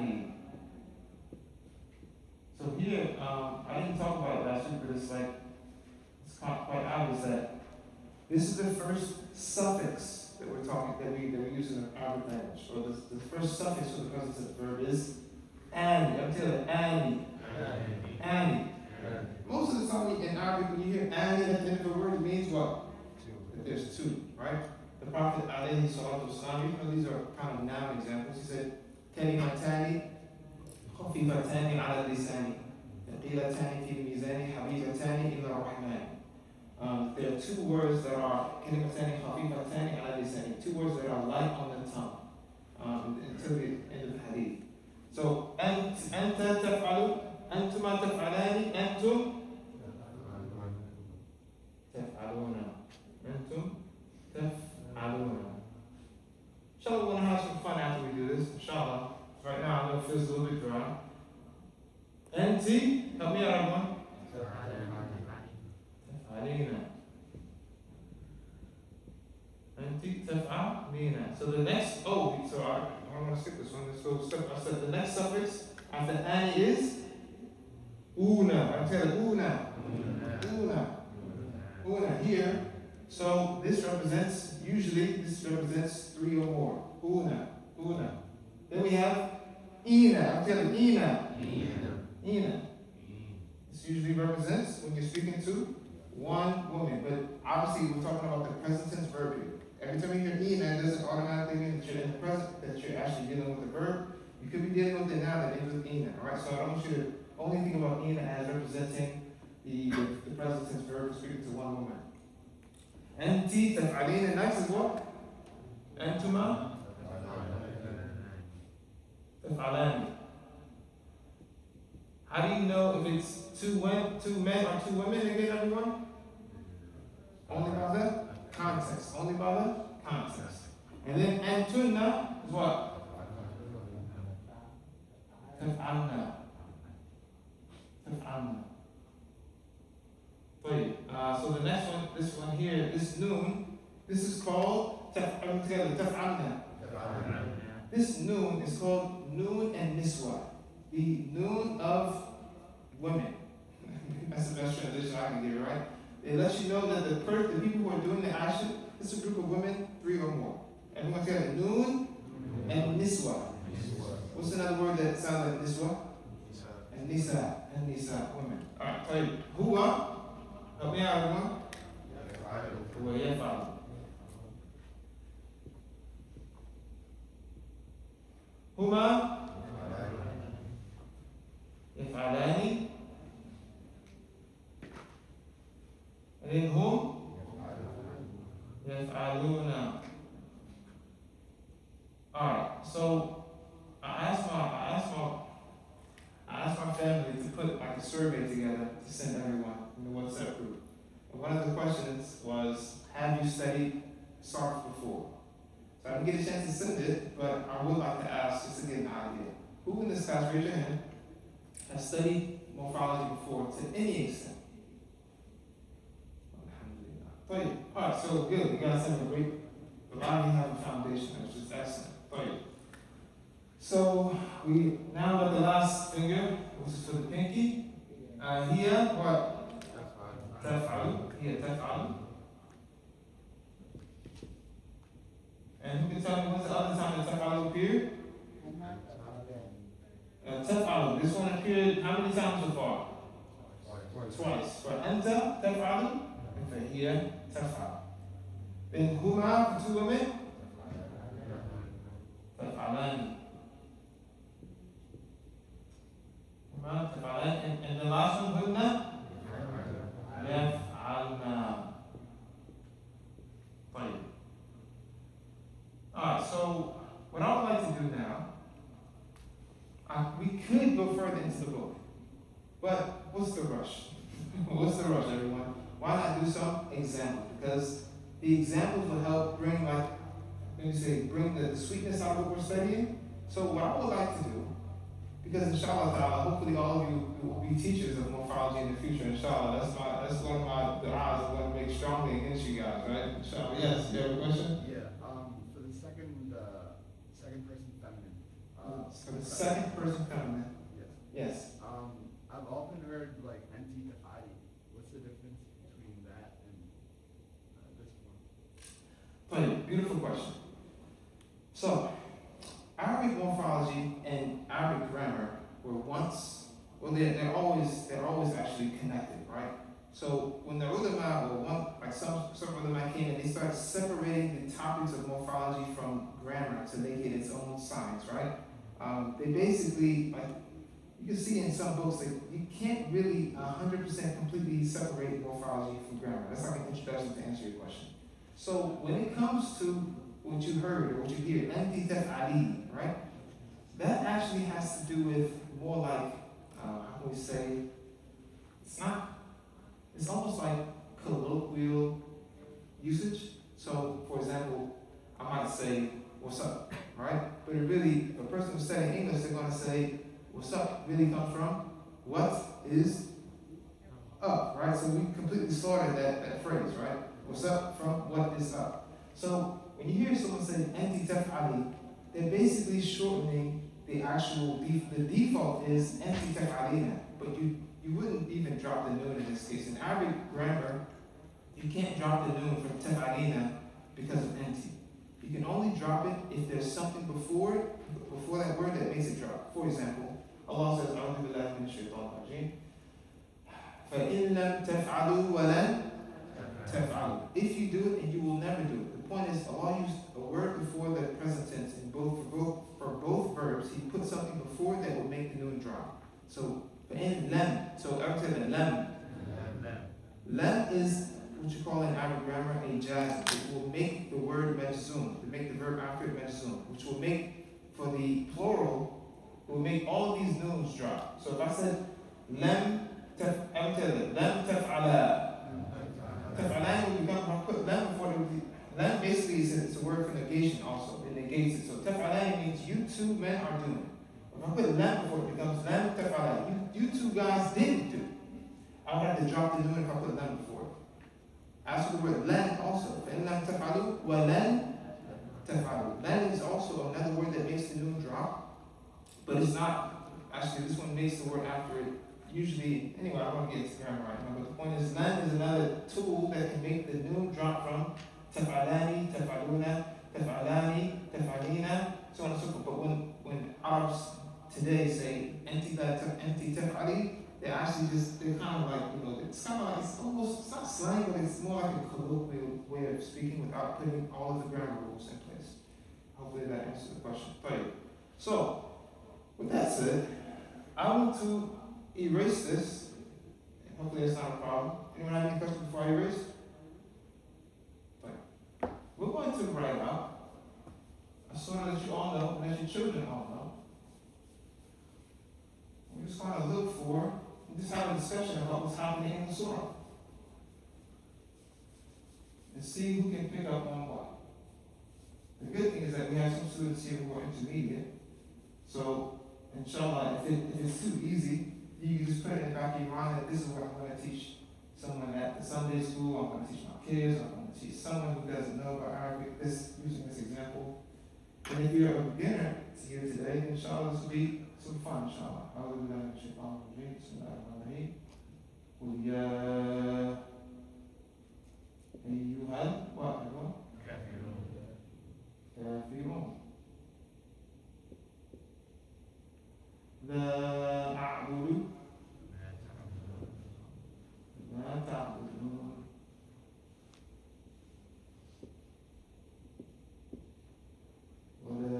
So here, I didn't talk about it last week, but it's quite obvious that this is the first suffix that we use in the Arabic language. Or the first suffix for the present tense verb is ani. I'm telling you, ani. Most of the time in Arabic, when you hear ani at the end of a word, it means what? That there's two, right? The Prophet alayhi salatu wasalam, these are kind of noun examples. He said, kalimatani khafifatani ala lisani, thaqilatani fi mizani, habibatani ila rahman. There are two words that are kalimatani khafifatani ala lisani. lisanik, two words that are light on the tongue, until the end of the hadith. So, anta taf'alu, antuma taf'alani, antum taf'aluna, antum taf'aluna. Inshallah, we're going to have some fun after we do this, inshallah. Right now, I know it feels a little bit dry. Anti, help me out, everyone. Taf'alina. Anti taf'alina. So the next, so I'm going to skip this one. So I said the next suffix after ani is una. I'm telling you, una here. So this represents three or more. Una. Then we have ina. I'm telling you, ina. This usually represents when you're speaking to one woman, but obviously we're talking about the present tense verb here. Every time you hear ina, it doesn't automatically mean that you're in the present, that you're actually dealing with the verb. You could be dealing with it now that ends with ina. Alright, so I want you to only think about ina as representing the present tense verb speaking to one woman. Anti taf'alina, next is what? Antuma taf'alani. How do you know if it's two men or two women again, everyone? Only by the context. And then antunna is what? Taf'alna. So the next one, this one here, this noon, this is called taf'alna. This noon is called noon and niswa. The noon of women. That's the best translation I can give, right? It lets you know that the people who are doing the action, it's a group of women, three or more. Everyone together, noon and niswa. What's another word that sounds like niswa? And nisa, women. Alright, tell you, huwa, help me out, everyone. Huwa yaf'alu. Huma yaf'alani. And then hum yaf'aluna. Alright, so I asked my family to put like a survey together to send everyone in the WhatsApp group. And one of the questions was, have you studied Sarf before? So I didn't get a chance to send it, but I would like to ask just to get an idea. Who in this class, raise your hand, has studied morphology before to any extent? Alright, so good. You guys have a great, a lot of you have a foundation, which is excellent. So we now got the last finger, which is for the pinky. Here, what? Taf'alu. Here, taf'alu. And who can tell me when's the other time that taf'alu appeared? Taf'alu. This one appeared how many times so far? Twice. For anta, taf'alu. And for here, taf'alu. Then huma, for two women? Taf'alani. And the last one, hunna? Yaf'alna. Alright, so what I would like to do now, we could go further into the book, but what's the rush? What's the rush, everyone? Why not do some examples? Because the examples will help bring, bring the sweetness out of what we're studying. So what I would like to do, because inshallah ta'ala, hopefully all of you will be teachers of morphology in the future, inshallah. That's one of my du'as I want to make strongly against you guys, right? Inshallah. Yes, you have a question? Yeah, for the second person feminine. For the second person feminine. Yes. Yes. I've often heard like anti tafadi. What's the difference between that and this one? Beautiful question. So, Arabic morphology and Arabic grammar were once, they're always actually connected, right? So when the ulama, some ulama came and they started separating the topics of morphology from grammar to make it its own science, right? They basically, you can see in some books that you can't really 100% completely separate morphology from grammar. That's like an introduction to answer your question. So when it comes to what you heard or what you hear, anti taf'ali, right? That actually has to do with more like, how can we say, it's almost like colloquial usage. So, for example, I might say, what's up, right? But it really, if a person who's studying English, they're going to say, what's up really comes from, what is up, right? So we completely slaughtered that phrase, right? What's up from what is up. So when you hear someone say anti-taf'ali, they're basically shortening the actual, the default is anti-taf'alina, but you wouldn't even drop the noon in this case. In Arabic grammar, you can't drop the noon from taf'alina because of anti. You can only drop it if there's something before that word that makes it drop. For example, Allah says, أعوذ بالله من الشيطان الرجيم. فَإِن لَمْ تَفْعَلُوا وَلَنْ تَفْعَلُوا. If you do it and you will never do it. The point is, Allah used a word before the present tense in for both verbs. He put something before that will make the noon drop. So فَإِن لَمْ. So I would say that lam. Lam is what you call in Arabic grammar a jazm. It will make the word majzoom, to make the verb after it majzoom, which will make, for the plural, will make all of these noons drop. So if I said lam taf'ala, taf'ala will become, if I put lam before it, would be, lam basically is a word for negation also. It negates it. So taf'ala means you two men are doing. If I put lam before it, becomes lam taf'ala. You two guys didn't do. I would have to drop the noon if I put lam before it. As for the word lan also, فَإِن لَمْ تَفْعَلُوا وَلَنْ تَفْعَلُوا. Lan is also another word that makes the noon drop, but it's not, actually this one makes the word after it, usually, anyway, I don't get to grammar right now, but the point is lan is another tool that can make the noon drop from taf'alani, taf'aluna, taf'alani, taf'alina, so on and so forth. But when Arabs today say anti-taf'ali, they're actually they're kind of like, it's kind of like, it's not slang, but it's more like a colloquial way of speaking without putting all of the grammar rules in place. Hopefully that answers the question. So, with that said, I want to erase this, and hopefully that's not a problem. Anyone have any questions before I erase? We're going to write out, as soon as you all know, and as your children all know, we're just going to look for, just have a discussion about what's happening in the surah. And see who can pick up on what. The good thing is that we have some students here who are intermediate. So, inshallah, if it's too easy, you can just put it in the back of your mind that this is what I'm going to teach someone at the Sunday school, I'm going to teach my kids, I'm going to teach someone who doesn't know about Arabic, using this example. And if you're a beginner here today, then inshallah this will be some fun, inshallah. أعوذ بالله من الشيطان الرجيم بسم الله الرحمن الرحيم قل يا أيها كافرون لا أعبد ما تعبدون ولا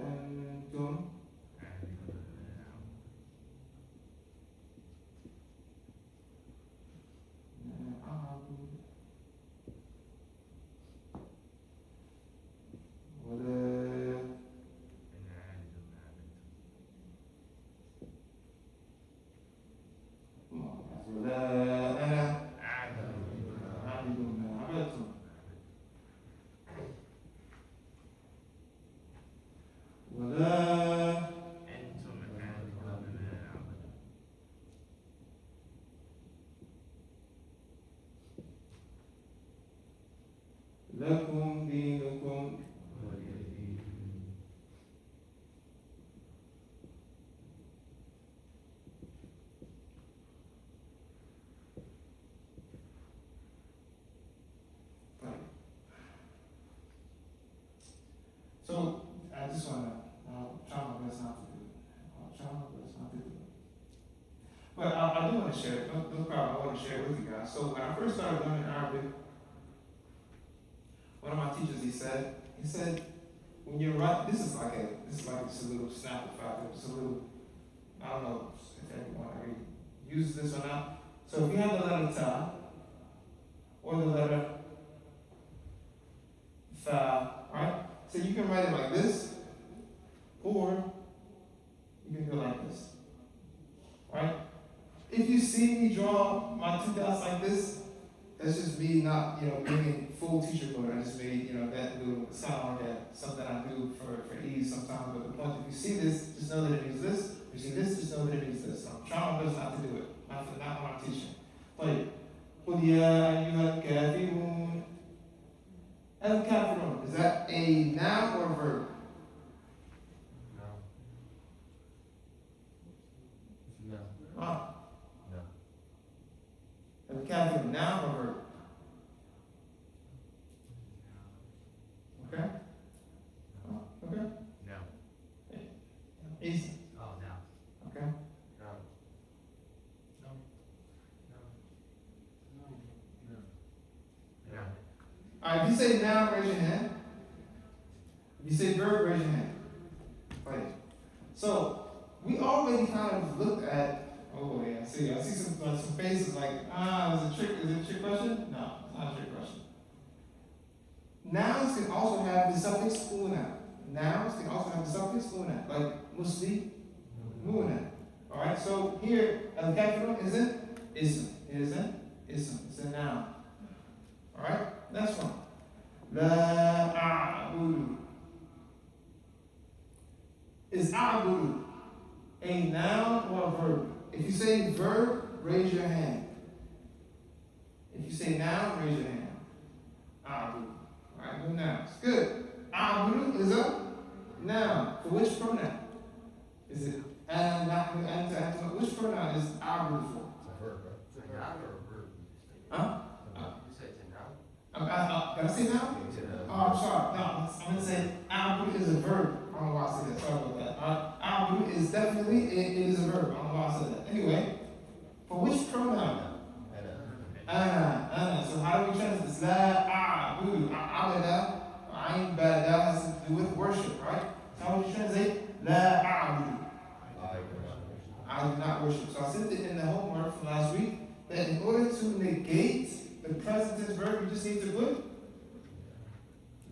أنتم لكم دينكم So, I just want to, I'll try my best not to do it. But I do want to share it. No problem. I want to share it with you guys. So, when I first started learning Arabic, one of my teachers, he said, when you're writing, this is like just a little snapper factor, just a little, I don't know if everyone already uses this or not. So if you have the letter ta, or the letter right? So you can write it like this, or you can do it like this, right? If you see me draw my two dots like this, that's just me not, being in full teacher mode. I just made, that little sound like that, something I do for ease sometimes. But the point, if you see this, just know that it means this. If you see this, just know that it means this. I'm trying my best not to do it, not when I'm teaching. طيب قل يا أيها الكافرون. Al-kafirun, is that a noun or a verb? No. Ah, No. al-kafirun, noun or verb? Okay? Okay? No. Easy. Oh, no. Okay? No. No. Alright, if you say noun, raise your hand. If you say verb, raise your hand. Right. So, we already kind of looked at, oh yeah, I see some faces like, is it a trick question? No, it's not a trick question. Nouns can also have the suffix una. Nouns can also have the suffix una, like musli, muna. Alright, so here, al-kafirun is an ism. It is an ism. It's a noun. Alright, next one. La a'budu. Is a'budu a noun or a verb? If you say verb, raise your hand. If you say noun, raise your hand. A'budu. Alright, good nouns. Good. A'budu is a noun. For which pronoun? Is it ana, nahnu, anta, antuma? Which pronoun is a'budu for? It's a verb, right? It's a noun or a verb? Huh? You said it's a noun? Can I say noun? It's a Oh, I'm sorry. No, I'm going to say a'budu is a verb. I don't know why I said that. Sorry about that. A'budu is definitely, it is a verb. I don't know why I said that. Anyway, for which pronoun? Ana. So how do we translate this? La a'budu. Abada, ayn bada has to do with worship, right? So how would you translate? La a'budu. I do not worship. So I said it in the homework from last week that in order to negate the present tense verb, you just need to put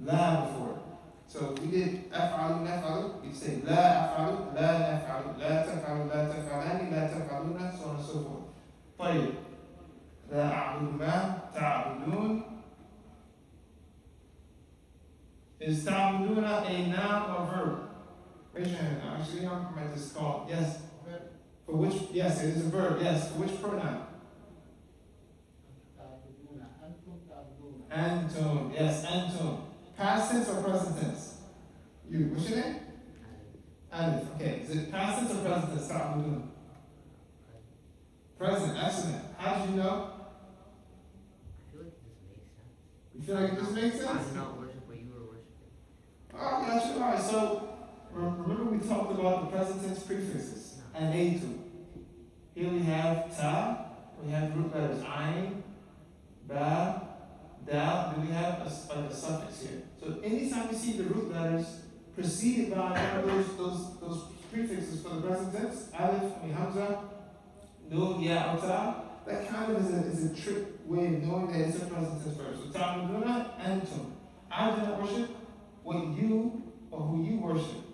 la before it. So if we did af'alu, naf'alu, you say la af'alu, la naf'alu, la taf'alu, la taf'alani, la taf'aluna, so on and so forth. طيب. لا أعبد ما تعبدون. Is تعبدون a noun or verb? Raise your hand. Actually, I'm at this call. Yes. For which? Yes, it is a verb. Yes. For which pronoun? Antum. Yes, antum. Past tense or present tense? You. What's your name? Alif. Okay. Is it past tense or present tense? تعبدون. Present. Excellent. How did you know? I feel like it just makes sense. You feel like it just makes sense? I did not worship what you were worshiping. Oh, gotcha. All right. So remember we talked about the present tense prefixes and atu. Here we have ta. We have root letters ayin, ba, dal. Then we have a suffix here. So anytime you see the root letters preceded by one of those prefixes for the present tense, alif, hamza, nun, ya, or ta, that kind of is a trick way of knowing that it's a present tense verb. So ta'buduna antum. I do not worship what you or who you worship.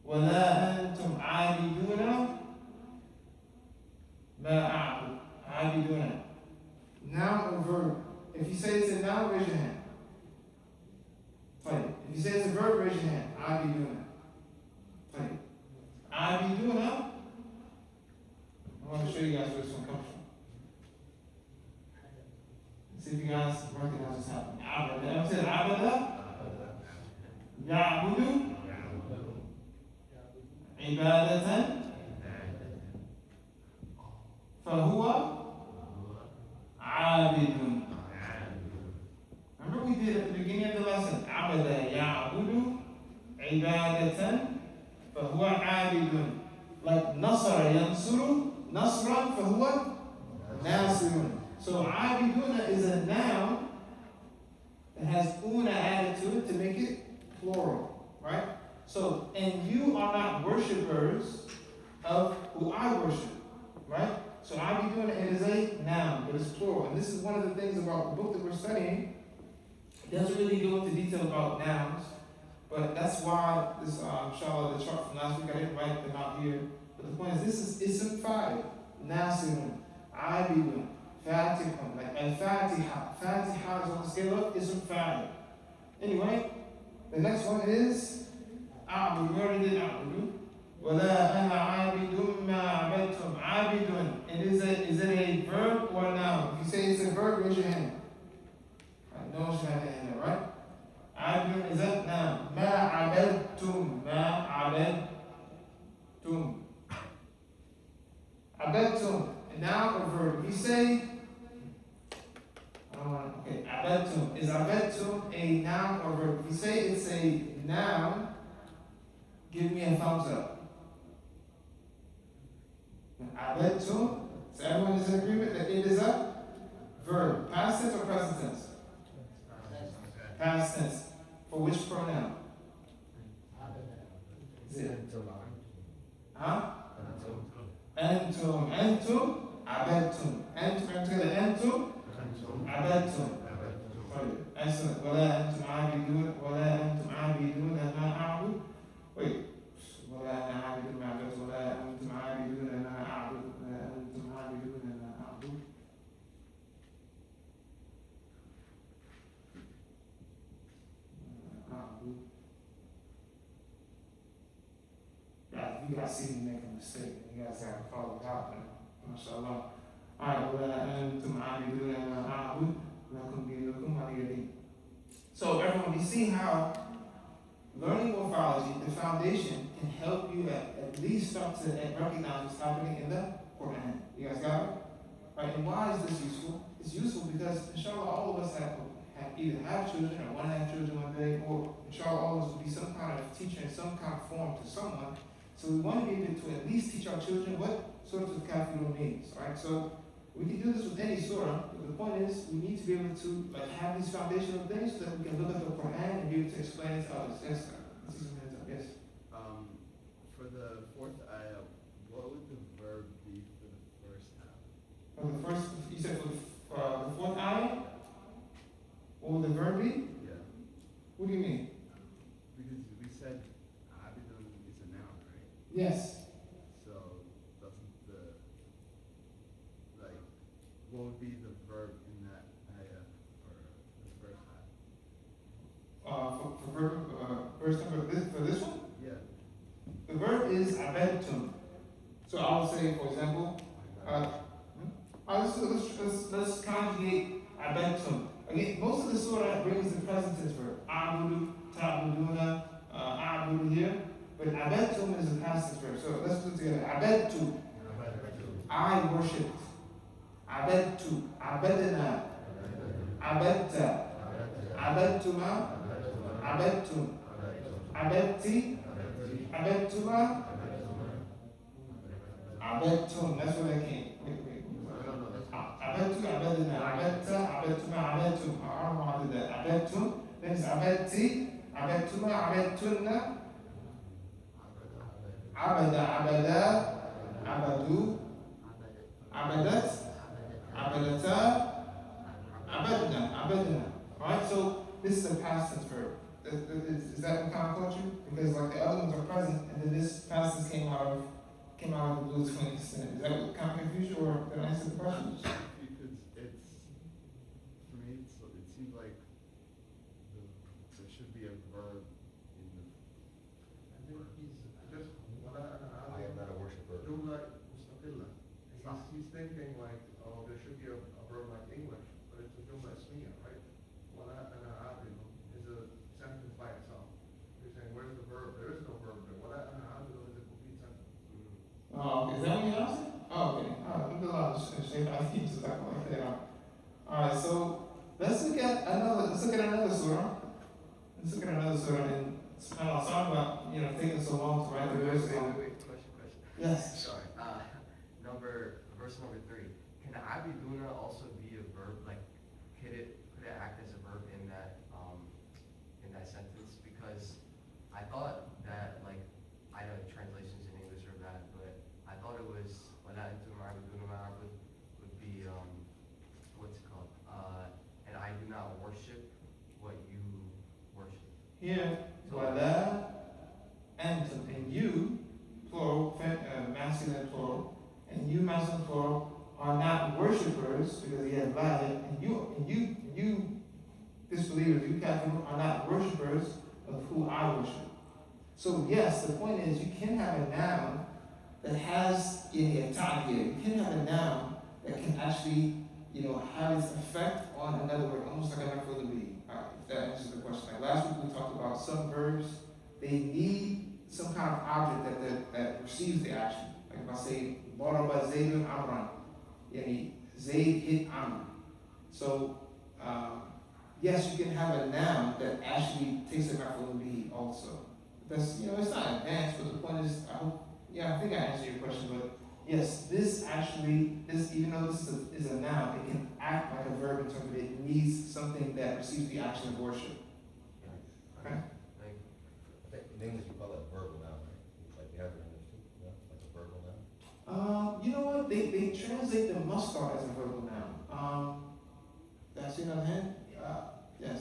وَلَا أَنْتُمْ عَابِدُونَ مَا أَعْبُدُ. عَابِدُونَ. Noun or verb. If you say it's a noun, raise your hand. Right. If you say it's a verb, raise your hand. عَابِدُونَ. Right. عَابِدُونَ. I want to show you guys where this one comes from. See if you guys recognize what's happening. Abada. I said abada. Ya'budu. Ibadatan. Fahuwa. Abidun. Remember we did at the beginning of the lesson. Abada ya'budu. Ibadatan. Fahuwa abidun. Like nasara yansuru. Nasran fahuwa nasirun. So abiduna is a noun that has una added to it to make it plural, right? So, and you are not worshipers of who I worship, right? So abiduna, it is a noun, but it's plural. And this is one of the things about the book that we're studying, doesn't really go into detail about nouns, but that's why this, inshallah, the chart from last week, I didn't write them out here. But the point is, this is ism fa'il, nasirun, abidun, fatihun, like al-fatiha. Fatiha is on the scale of ism fa'il. Anyway, the next one is a'budu. We already did a'budu. وَلَا أَنَا عَابِدٌ مَا عَبَدْتُمْ. عَابِدٌ. Is it a verb or a noun? If you say it's a verb, raise your hand. No one should have a hand there, right? عَابِدٌ is a noun. مَا عَبَدْتُمْ. مَا عَبَدْتُمْ. عَبَدْتُمْ. A noun or verb. If you say, okay, عَبَدْتُمْ. Is عَبَدْتُمْ a noun or verb? If you say it's a noun, give me a thumbs up. عَبَدْتُمْ. So everyone is in agreement that it is a verb. Past tense or present tense? Past tense. For which pronoun? Is it? Huh? Antum. Antum. عَبَدْتُمْ. Antum. Antum. عَبَدْتُمْ. Excellent. وَلَا أَنْتُمْ عَابِدُونَ. وَلَا أَنْتُمْ عَابِدُونَ مَا أَعْبُدُ. Wait. وَلَا أَنَا عَابِدٌ مَا عَبَدتُّمْ. وَلَا أَنْتُمْ عَابِدُونَ مَا أَعْبُدُ. وَلَا أَنْتُمْ عَابِدُونَ مَا أَعْبُدُ. Yeah, you guys see me make a mistake, you guys have to follow it out, man. MashaAllah. Alright, وَلَا أَنْتُمْ عَابِدُونَ مَا أَعْبُدُ لَكُمْ دِينُكُمْ وَلِيَ دِينِ. So everyone, you see how learning morphology, the foundation, can help you at least start to recognize what's happening in the Quran. You guys got it? Right, and why is this useful? It's useful because, inshallah, all of us have either have children or want to have children one day, or inshallah, all of us will be some kind of teacher in some kind of form to someone. So we want to be able to at least teach our children what sort of kafirun means, right? So we can do this with any surah, but the point is we need to be able to have these foundational things so that we can look at the Quran and be able to explain it to others. Yes, sir. Yes. For the fourth ayah, what would the verb be for the first half? For the first, you said for the fourth ayah, what would the verb be? Yeah. What do you mean? Because we said abidun is a noun, right? Yes. So doesn't what would be the verb in that ayah for the first half? For verb, first number for this one? Yeah. The verb is abedtum. So I would say, for example, let's conjugate abedtum. Again, most of the surah brings the present tense verb. A'budu, ta'buduna, a'budu here. But abedtum is a past tense verb. So let's put it together. Abedtu. I worshipped. Abedtu. Abedna. Abedta. Abedtuma. Abedtum. Abedti. Abedtuma. Abedtum. That's where that came. Wait. Abedtu, Abedna, Abedta, Abedtuma, Abedtum. I don't know how to do that. Abedtum. Then it's Abedti, Abedtuma, Abedtunna. Abada, Abada, Abadu, Abadat, Abadata, Abedna. Alright, so this is a past tense verb. Is that what kind of caught you? Because like the other ones are present, and then this past tense came out of the blue 20%. Is that what kind of confused you, or did I answer the question? Because for me, it seems like there should be a verb in the. I am not a worshiper. He's thinking like, oh, there should be a verb like English, but it's a jumla ismiya, right? Wala ana abidu is a sentence by itself. You're saying, where's the verb? There is no verb there. Wala ana abidu is a complete sentence. Oh, okay. Is that what you're asking? Oh, okay. Alright, I'm a lot of shape. I need to talk like that. Alright, so let's look at another surah. And subhanAllah, sorry about taking so long to write the verse down. Wait, question. Yes. Sorry. Verse number 3. Can abiduna also be a verb? Like, could it act as a verb in that sentence? Because I thought that, like, I know translations in English are bad, but I thought it was wala antum abiduna ma a'bud would be what's it called? And I do not worship what Here, wala antum, and you, plural, masculine plural, and you, masculine plural, are not worshipers, because he had lied, and you disbelievers, you Catholics, are not worshipers of who I worship. So yes, the point is, you can have a noun that has a time here. You can have a noun that can actually, have its effect on another word, almost like a metaphor to be. Alright, if that answers the question. Like last week we talked about some verbs, they need some kind of object that receives the action. Like if I say, Daraba Zaydun Amran, Zayd hit Amr. So, yes, you can have a noun that actually takes a metaphor to be also. That's, it's not advanced, but the point is, I think I answered your question, but yes, even though this is a noun, it can act like a verb in terms of it needs something that receives the action of worship. Okay? Like, I think in English you call that verbal noun, right? Like you have it in English too, yeah? Like a verbal noun? You know what? They translate the mustard as a verbal noun. That's another hand? Yes.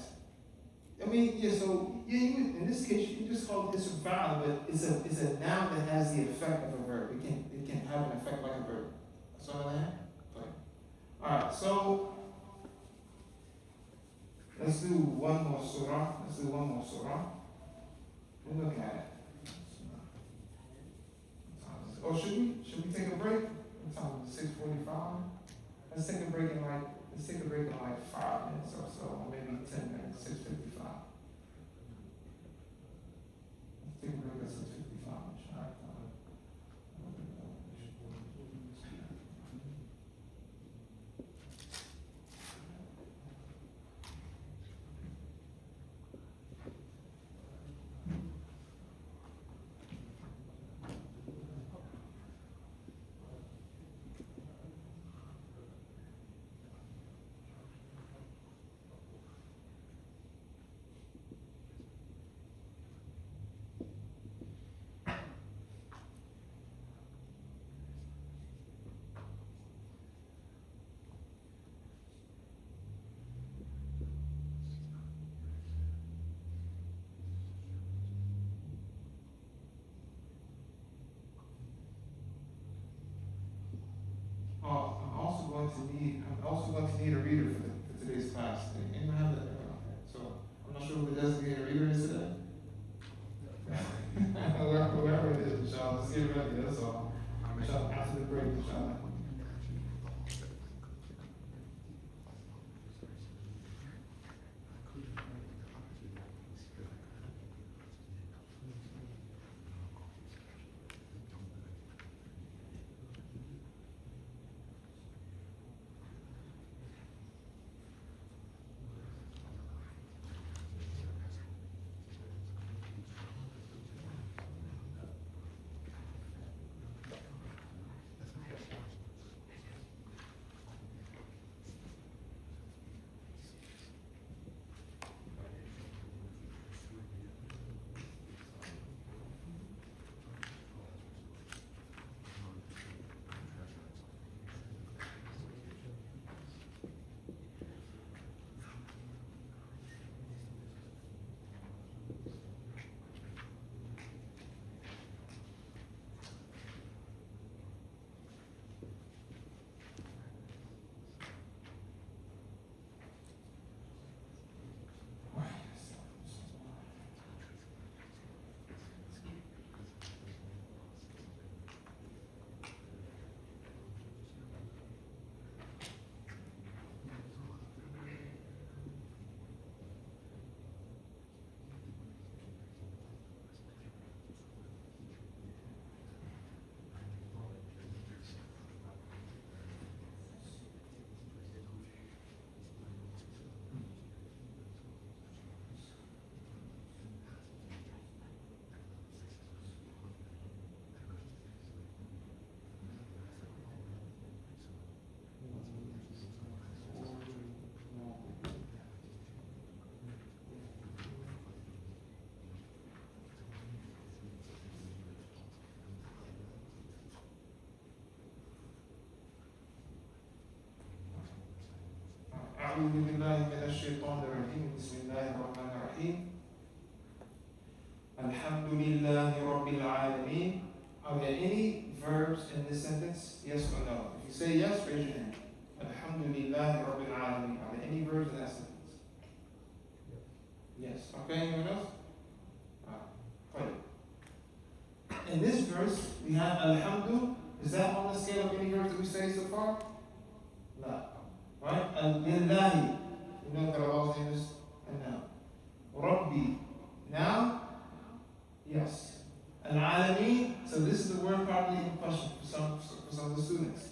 I mean, in this case, you can just call it a vowel, but it's a noun that has the effect of a verb. It can have an effect like a verb. That's all I have? Okay. Alright, so let's do one more surah. We'll look at it. Oh, should we take a break? What time is it? 6:45? Let's take a break in like 5 minutes or so, or maybe 10 minutes, 6:55. Let's take a break at 6:55. I'm also going to need a reader for today's class. Anyone have that? So I'm not sure who the designated reader is today. Whoever it is, inshallah, let's get ready. That's all. Inshallah, after the break, inshallah. أعوذ بالله من الشيطان الرجيم بسم الله الرحمن الرحيم Alhamdulillahi Rabbil Alameen. Are there any verbs in this sentence? Yes or no? If you say yes, raise your hand. Alhamdulillahi Rabbil Alameen. Are there any verbs in that sentence? Yes. Okay, anyone else? In this verse, we have Alhamdu. Is that on the scale of any verbs that we say so far? No. Right? Al-Lillahi. You know that Allah's name is a noun. Rabbi. Now? Yes. Al-Alameen. So this is the word probably in question for some of the students.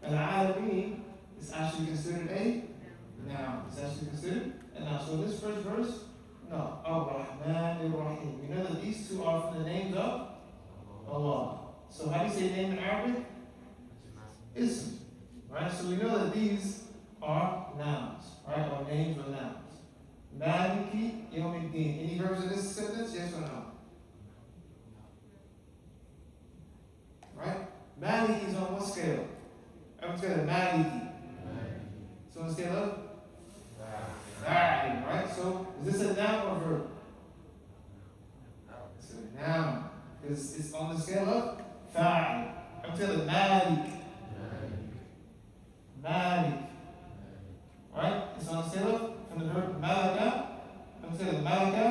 Al-Alameen is actually considered a noun. It's actually considered a noun. So in this first verse, no. Ar-Rahman Ar-Rahim. We know that these two are from the names of Allah. So how do you say name in Arabic? Ism. Right? So we know that these are nouns. Right? Or names or nouns. Maliki Yawmiddin. Any verbs in this sentence? Yes or no? Right? Maliki is on what scale? I'm scale of Maliki. So on the scale of? Fa'il. Right? So is this a noun or verb? It's a noun. Because it's on the scale of Fa'il. I'm telling Malik. Malik. Right? It's on the scale of from the verb Malaka. I'm telling Malaka.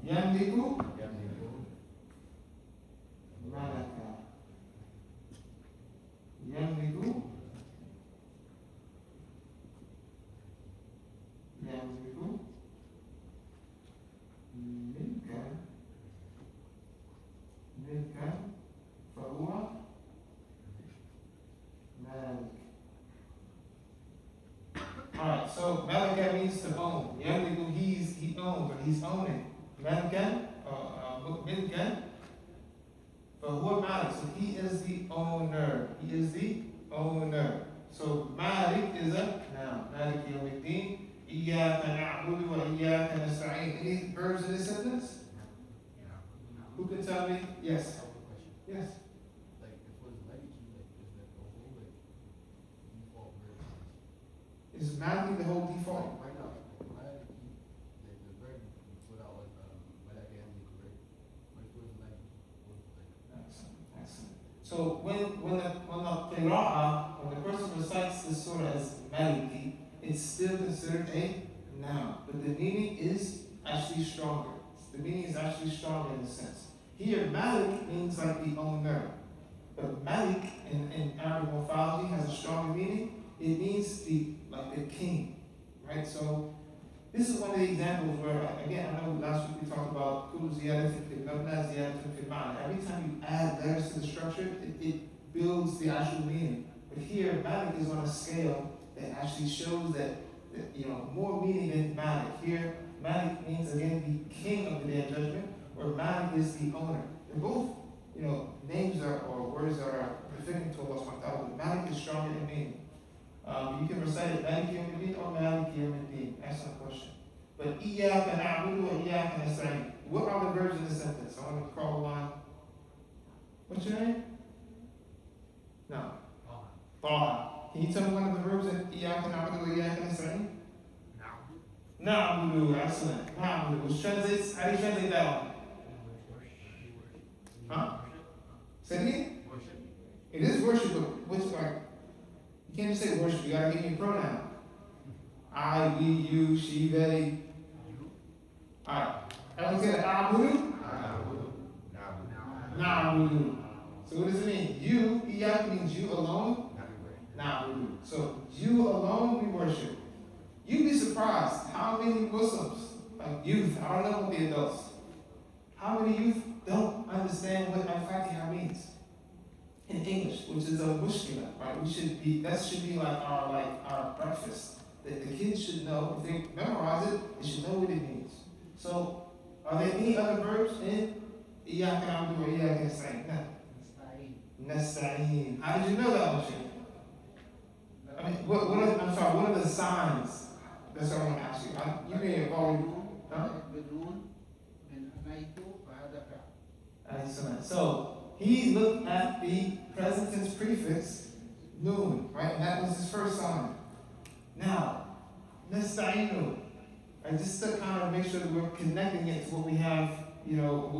Yamliku. Malaka. Yamliku. Yamliku. Milkan. Milkan. Fahuwa. Malik. Alright, so Malaka means to own. Yamliku, he owns, or he's owning. Malikan, Milkan. Fahuwa Malik, so he is the owner. He is the owner. So Malik is a noun. Malik Yawmiddin. Iyaka na'budu wa iyaka nasta'in. Any verbs in this sentence? Who can tell me? Yes. Yes. Like, if it was Maliki, like, is that the whole, like, default verb? Is Malik the whole default? Right now, like, Maliki, like, the verb without, like, Malaki and Maliki, right? But if it was Maliki, like, Excellent. So when the qira'ah, when the person recites this surah as Maliki, it's still considered a noun, but the meaning is actually stronger. The meaning is actually stronger in the sense. Here, Malik means like the owner, but Malik in Arabic morphology has a stronger meaning. It means the king, right? So this is one of the examples where, again, I know last week we talked about kullu ziyadatin fil mabna ziyadatin fil ma'na. Every time you add letters to the structure, it builds the actual meaning. But here, Malik is on a scale that actually shows that more meaning than Malik. Here, Malik means again the king of the day of judgment, or Malik is the owner. They're both, names or words that are befitting to Allah subhanahu wa ta'ala, but Malik is stronger in meaning. You can recite it Malik Yawmiddin or Malik Yawmiddin. Excellent question. But Iyaka na'budu wa Iyaka nasta'in. What are the verbs in this sentence? I want to call one. What's your name? No. Taha. Can you tell me one of the verbs in Iyaka na'budu wa Iyaka nasta'in? Na'budu. Excellent. Na'budu. Which translates, how do you translate that one? Huh? Say it again? worship. It is worship, but what's like? You can't just say worship, you gotta give me a pronoun. I, we, you, she, they. Alright. Everyone say that. Na'budu? Na'budu. So what does it mean? You, Iyak means you alone. Na'budu. So you alone we worship. You'd be surprised how many Muslims, like youth, I don't know about the adults, how many youth don't understand what Al-Fatiha means in English, which is a mushkila, right? That should be like our breakfast. That the kids should know, if they memorize it, they should know what it means. So, are there any other verbs in Iyaka na'budu wa Iyaka nasta'in? No. Nasta'in. How did you know that, Moshe? I mean, what are the signs? That's what I want to ask you. You may have already, huh? Excellent. So, he looked at the present tense prefix, noon, right? And that was his first sign. Now, nasta'inu. And just to kind of make sure that we're connecting it to what we have, you know,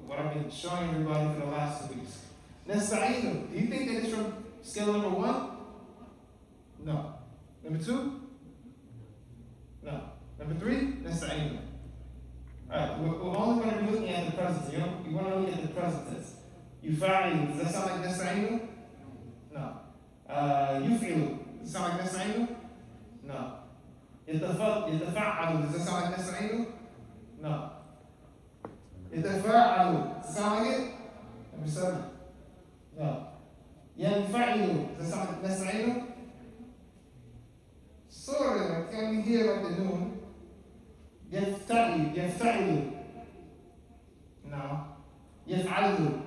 what I've been showing everybody for the last 2 weeks. Nasta'inu. Do you think that it's from scale number 1? No. Number 2? No. Number 3? Nasta'inu. Alright, we're only going to be looking at the present. You want to look at the present tense. Yufa'ilu. Does that sound like nasta'inu? No. Yuf'ilu. Does it sound like nasta'inu? No. يتفعل. Does that sound like nasta'inu? No. يتفاعل. Does it sound like it? Number 7. No. ينفعل. Does that sound like nasta'inu? Sort of. Can we hear like the noon? يفتعل. No. يفعل.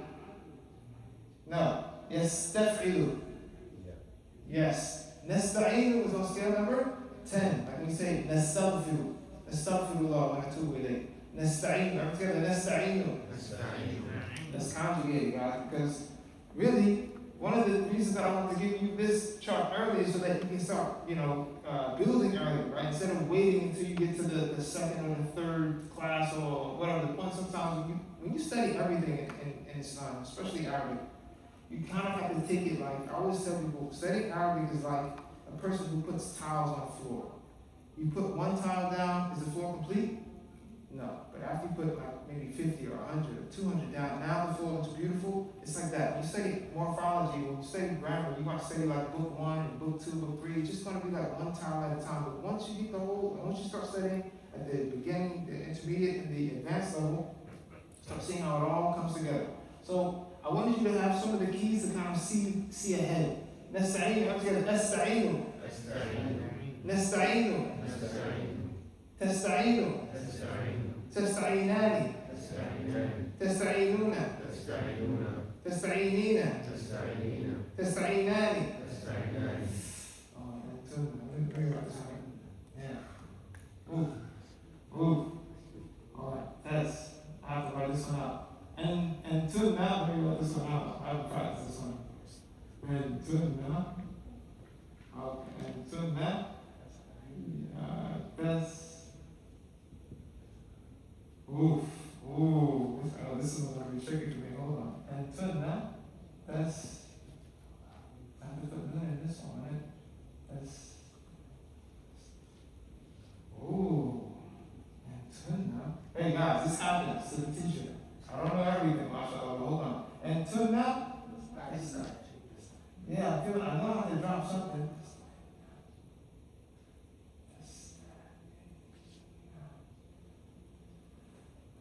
No. يستفعل. Yeah. Yes. Nasta'inu is on scale number 10. Like we say, nastaghfiru. Nastaghfirullah when I two with it. Nasta'inu. I'm together. Nasta'inu. Let's conjugate, guys, because really, one of the reasons that I wanted to give you this chart early is so that you can start, building early, right? Instead of waiting until you get to the second or the third class or whatever the point. Sometimes when you study everything in Islam, especially Arabic, you kind of have to take it like, I always tell people, studying Arabic is like a person who puts tiles on the floor. You put one tile down, is the floor complete? No. But after you put like maybe 50 or 100 or 200 down, now the floor looks beautiful. It's like that. When you study morphology, when you study grammar, you might study like book 1 and book 2, book 3. It's just going to be like one tile at a time. But once you get the whole, and once you start studying at the beginning, the intermediate, and the advanced level, start seeing how it all comes together. So I wanted you to have some of the keys to kind of see ahead. Nasta'inu. I'm together. Nasta'inu. Nasta'inu. Tasta'inu. Tasta'inani. Tasta'inuna. Tasta'inina. Tasta'inani. Oh, let me bring it up this way. Yeah. Ooh. Alright, that's, I have to write this one out. And to now, let me write this one out. I haven't practiced this one. And to now. Okay, and to now. That's. Ooh. This is going to be tricky for me. Hold on. And to now. That's. I have to put none in this one, right? That's. Ooh. And to now. Hey guys, this happens to the teacher. I don't know everything, mashallah, but hold on. And to now. Yeah, I know how to drop something.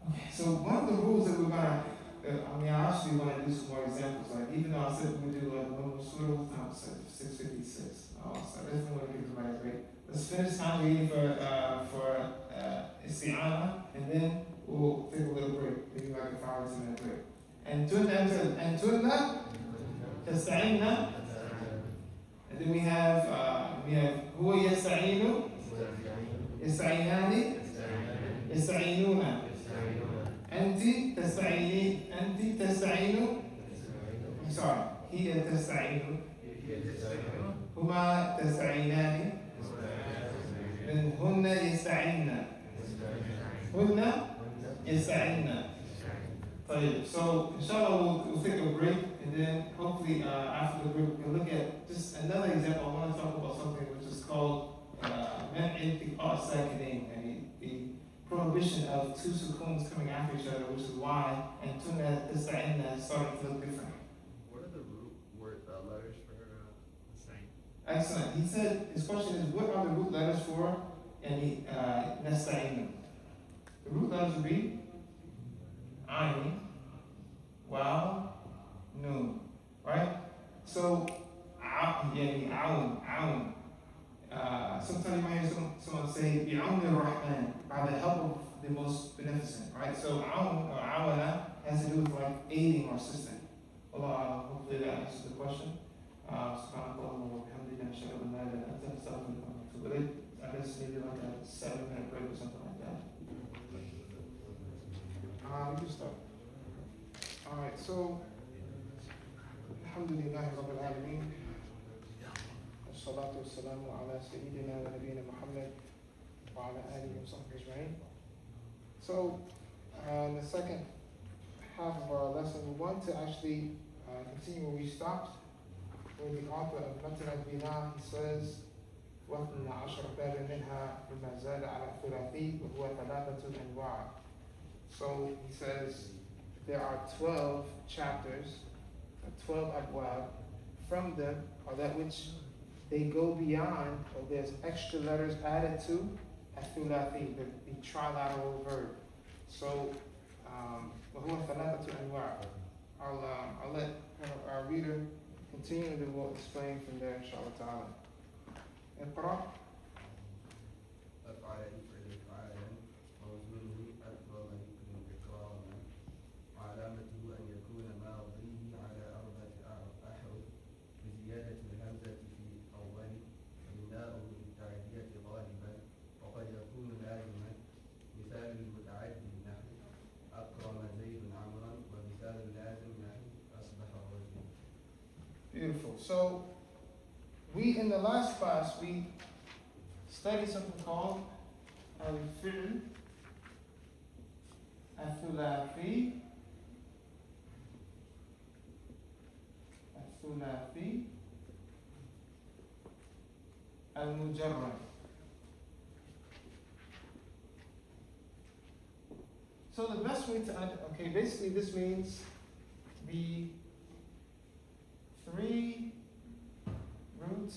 Okay, so one of the rules that we're gonna, I actually want to do some more examples. Like, even though I said we do like one more sort of time, 6:56. Oh, so I definitely want to give everybody a break. Let's finish conjugating for isti'ana, and then we'll take a little break, maybe like a 5 or 10 minute break. And tunna, tasta'inna, and then we have huwa yasta'inu, yasta'inani, yasta'inuna. Anti tasta'inu. I'm sorry. Hiya tasta'inu. Huma tasta'inani. And hunna yasta'inna. Hunna yasta'inna. So inshallah we'll take a break, and then hopefully after the break we'll look at just another example. I want to talk about something which is called the prohibition of two sukoons coming after each other, which is why and tunna tasta'inna is starting to look different. What are the root letters for the same? Excellent. He said his question is, what are the root letters for nasta'inna? The root letters would be ayn, waw, nun, right? So awn. Sometimes you might hear someone say bi'awn ar-Rahman, by the help of the most beneficent, right? So awn or awana has to do with like aiding or assisting. Allah, hopefully that answers the question. Subhanallah wa bihamdihi, ashhadu an la ilaha illa anta, astaghfiruka wa atubu ilayk. I guess maybe like a 7-minute break or something like that. We can start. Alright, so Alhamdulillahi Rabbil Alameen. Wassalatu wassalamu ala Sayyidina wa Nabiyyina Muhammad وعلى آله وصحبه أجمعين. So, in the second half of our lesson, we want to actually continue where we stopped, where the author of Matn al-Bina, he says, وَاثْنَ عَشْرَ بَابٍ مِنْهَا بِمَا زَادَ عَلَى الثُّلَاثِي وَهُوَ ثَلَاثَةُ أَنْوَاعٍ. So he says there are 12 chapters, 12 abwab. From them are that which they go beyond, or there's extra letters added to الثلاثي, the trilateral verb. So, وهو ثلاثة أنواع. I'll let our reader continue, and then we'll explain from there, inshallah ta'ala. اقرأ. أفعل إفعل إفعالا ومزمنه أكبر من إكراما وعلامته أن يكون ماضيه على أربعة أحرف بزيادة الهمزة في أول وبناؤه للتعدية غالبا وقد يكون لازما مثال المتعدي نحو أكرم زيد عمرا ومثال اللازم نحو أصبح رجلا. Beautiful. So, we in the last class, we studied something called al-fi'l al-thulathi al-mujarrad. So the best way to, okay, basically this means the three root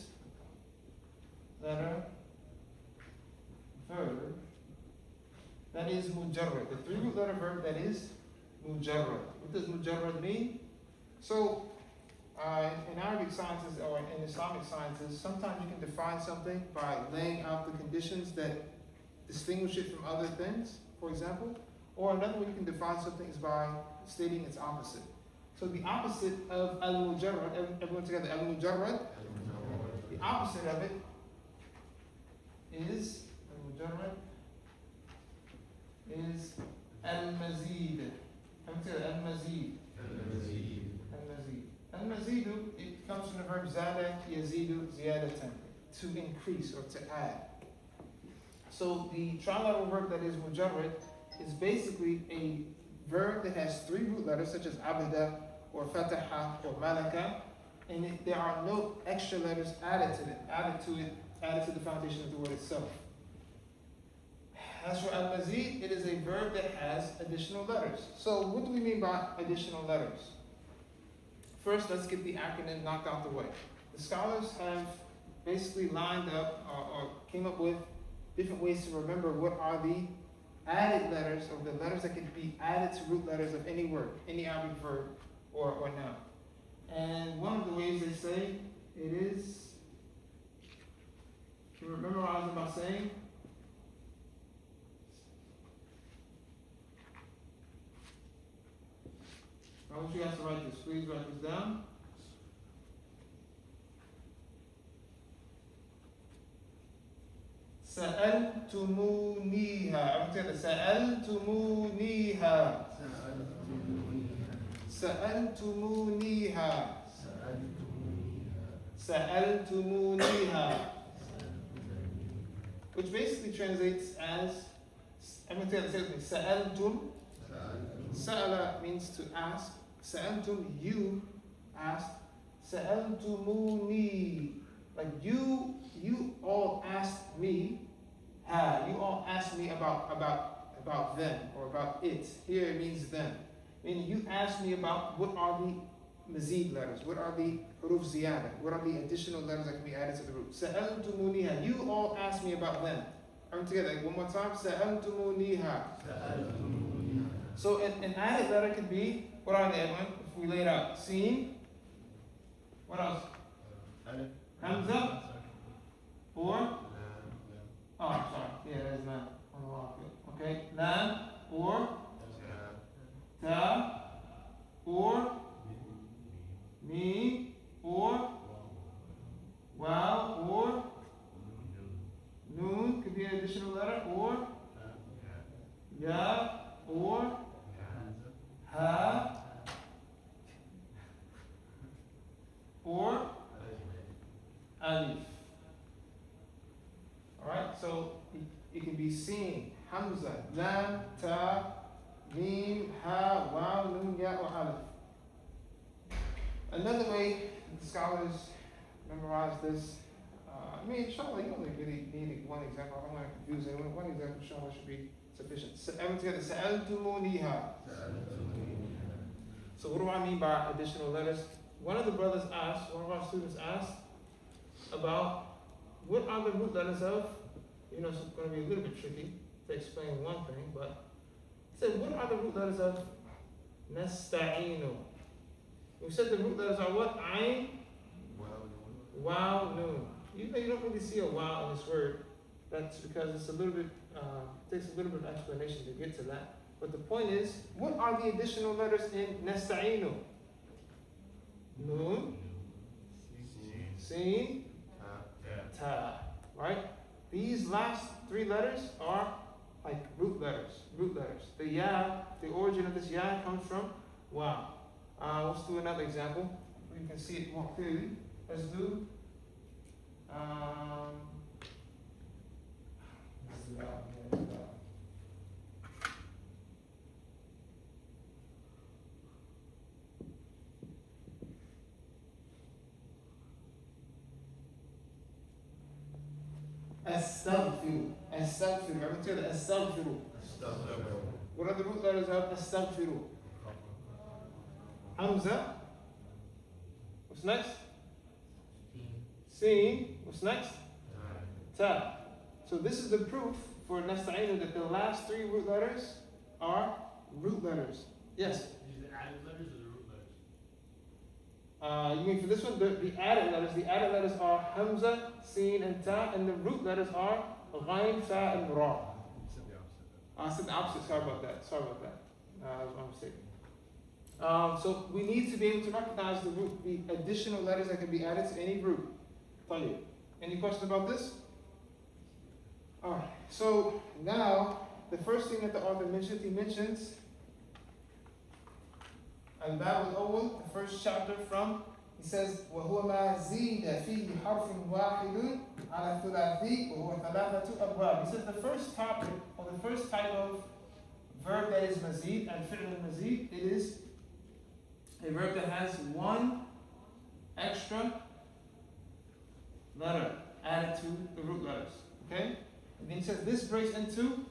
letter verb that is mujarrad. The three root letter verb that is mujarrad. What does mujarrad mean? So, in Arabic sciences or in Islamic sciences, sometimes you can define something by laying out the conditions that distinguish it from other things, for example. Or another way you can define something is by stating its opposite. So the opposite of al-mujarrad, everyone together, al-mujarrad, the opposite of it is, al-mujarrad, is al-mazid. Everyone together, al-mazid. Al-mazid. Al-mazidu, it comes from the verb zada yazidu ziyadatan, to increase or to add. So the trilateral verb that is mujarrad is basically a verb that has three root letters such as abada or fataha or malaka, and there are no extra letters added to the foundation of the word itself. As for al-mazid, it is a verb that has additional letters. So what do we mean by additional letters? First, let's get the acronym knocked out the way. The scholars have basically lined up or came up with different ways to remember what are the added letters, or the letters that can be added to root letters of any word, any Arabic verb or noun. And one of the ways they say it is, can you remember what I was about saying? I want you guys to write this. Please write this down. سألتمونيها. I'm telling you, سألتمونيها. سألتمونيها. سألتمونيها. Which basically translates as, I'm going to tell you, say with me, سألتم. Sa'ala means to ask. Sa'altum, you asked. Sa'altumuni, like you all asked me. You all asked me about them or about it. Here it means them. Meaning you asked me about what are the mazid letters, what are the huruf ziyada, what are the additional letters that can be added to the root. Sa'altumuniha, you all asked me about them. Are we together? One more time. Sa'altumuniha. So an added letter could be, what are they, everyone? If we lay it out. Sin. What else? Hamza. Or? Oh, I'm sorry. Yeah, that is lam. Okay. Lam. Or? Ta. Or? Me. Or? Wow. Or? Noon could be an additional letter. Or? Ya. Or? Ha. Or? Alif. Alright, so it can be Another way the scholars memorize this, I mean, inshallah, you only really need one example. I don't want to confuse anyone. One example, inshallah, should be sufficient. Everyone together, سألتمونيها. So what do I mean by additional letters? One of the brothers asked, one of our students asked about what are the root letters of, you know, it's going to be a little bit tricky to explain one thing, but he said, what are the root letters of nasta'inu? We said the root letters are what? Ayn, waw, nun. Even though you don't really see a waw in this word, that's because it's a little bit, takes a little bit of explanation to get to that. But the point is, what are the additional letters in nasta'inu? Nun, sin, ta. Right? These last three letters are like root letters. The ya, the origin of this ya comes from waw. Let's do another example. You can see it more clearly. Let's do. Astaghfiru. Everyone say that. Astaghfiru. What are the root letters of astaghfiru? Hamza. What's next? Sin. What's next? Ta. So this is the proof for nasta'inu that the last three root letters are root letters. Yes? Is it added letters or the root letters? You mean for this one, the added letters? The added letters are Hamza, Sin, and Ta, and the root letters are Ghain, Fa, and Ra. I said the opposite. Sorry about that. That was my mistake. So we need to be able to recognize the additional letters that can be added to any root. Any questions about this? All right. So now the first thing that the author mentions, he mentions Al-Bab al-Awwal, the first chapter from, he says, وَهُوَ مَا زِيدَ فِيهِ حَرْفٌ وَاحِدٌ عَلَى ثُلَاثِي وَهُوَ ثَلَاثَةُ أَبْوَابٍ. He says the first topic, or the first type of verb that is mazid, al-fi'l al-mazid, it is a verb that has one extra letter added to the root letters. Okay? And then he says this breaks into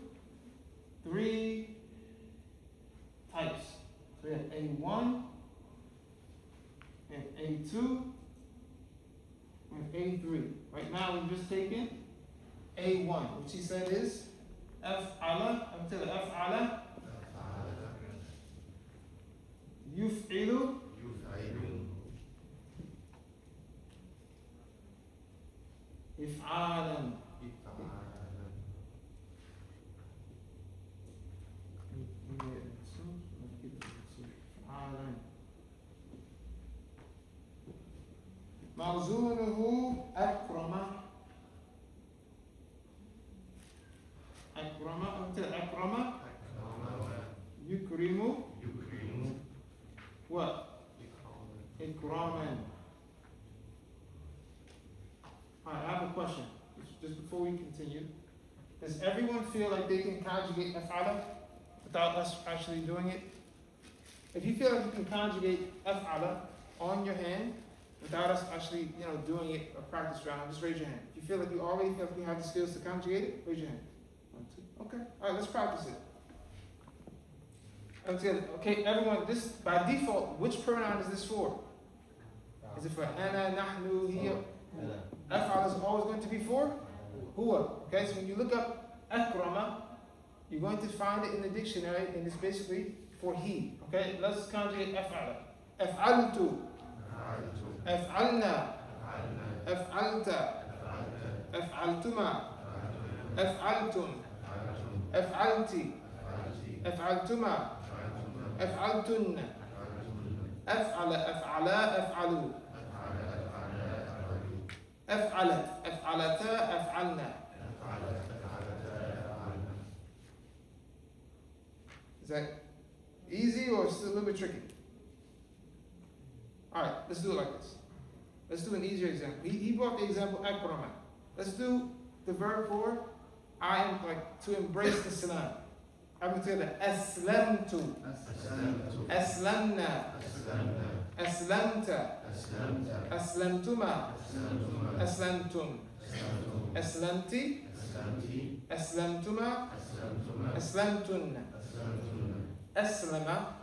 three types. So we have A1, we have A2, we have A3. Right now we've just taken A1, which he said is Af'ala, until Af'ala, Yuf'ilu, If'alan. موزونه أكرم يكرم what? إكراما. Alright, I have a question. Just before we continue. Does everyone feel like they can conjugate af'ala without us actually doing it? If you feel like you can conjugate af'ala on your hand without us actually, doing it a practice round, just raise your hand. If you feel like you already feel like you have the skills to conjugate it, raise your hand. 1, 2. Okay. Alright, let's practice it. Okay, everyone, this by default, which pronoun is this for? Is it for ana, nahnu, hiya? Af'ala is always going to be for huwa. Okay, so when you look up akrama, you're going to find it in the dictionary, and it's basically for he. Okay, let's conjugate af'ala. Af'altu, af'alna, af'alta, af'altuma, af'altum, af'alti, af'altuma, af'altunna, af'ala, af'ala, af'alu, af'alat, af'alata, af'alna. Is that easy or still a little bit tricky? Alright, let's do it like this. Let's do an easier example. He brought the example akrama. Let's do the verb for I am, like to embrace the salam. everyone together. Aslamtu. Aslamna. Aslamta. Aslamtuma. Aslamtum. Aslamti. Aslamtuma. Aslamtunna. Aslama.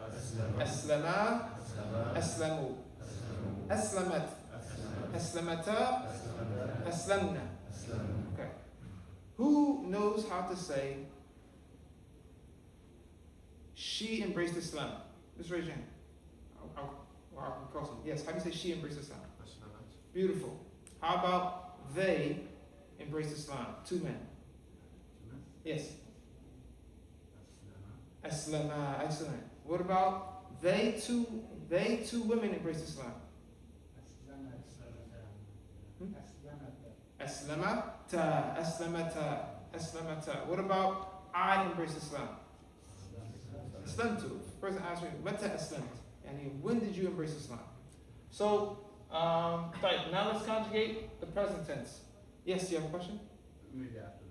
Aslama. Aslamu. Aslamat. Aslamata. Aslamna. Okay. Who knows how to say she embraced Islam? Just raise your hand. I'll cross them. Yes, how do you say she embraced Islam? Beautiful. How about they embraced Islam? Two men. Yes. Aslama. Excellent. What about they two women embraced Islam? Aslamata. Aslamata. Aslamata. What about I embraced Islam? Aslamtu. Person asked me, Mata Aslamt? And when did you embrace Islam? So, right, now let's conjugate the present tense. Yes, you have a question? Maybe after.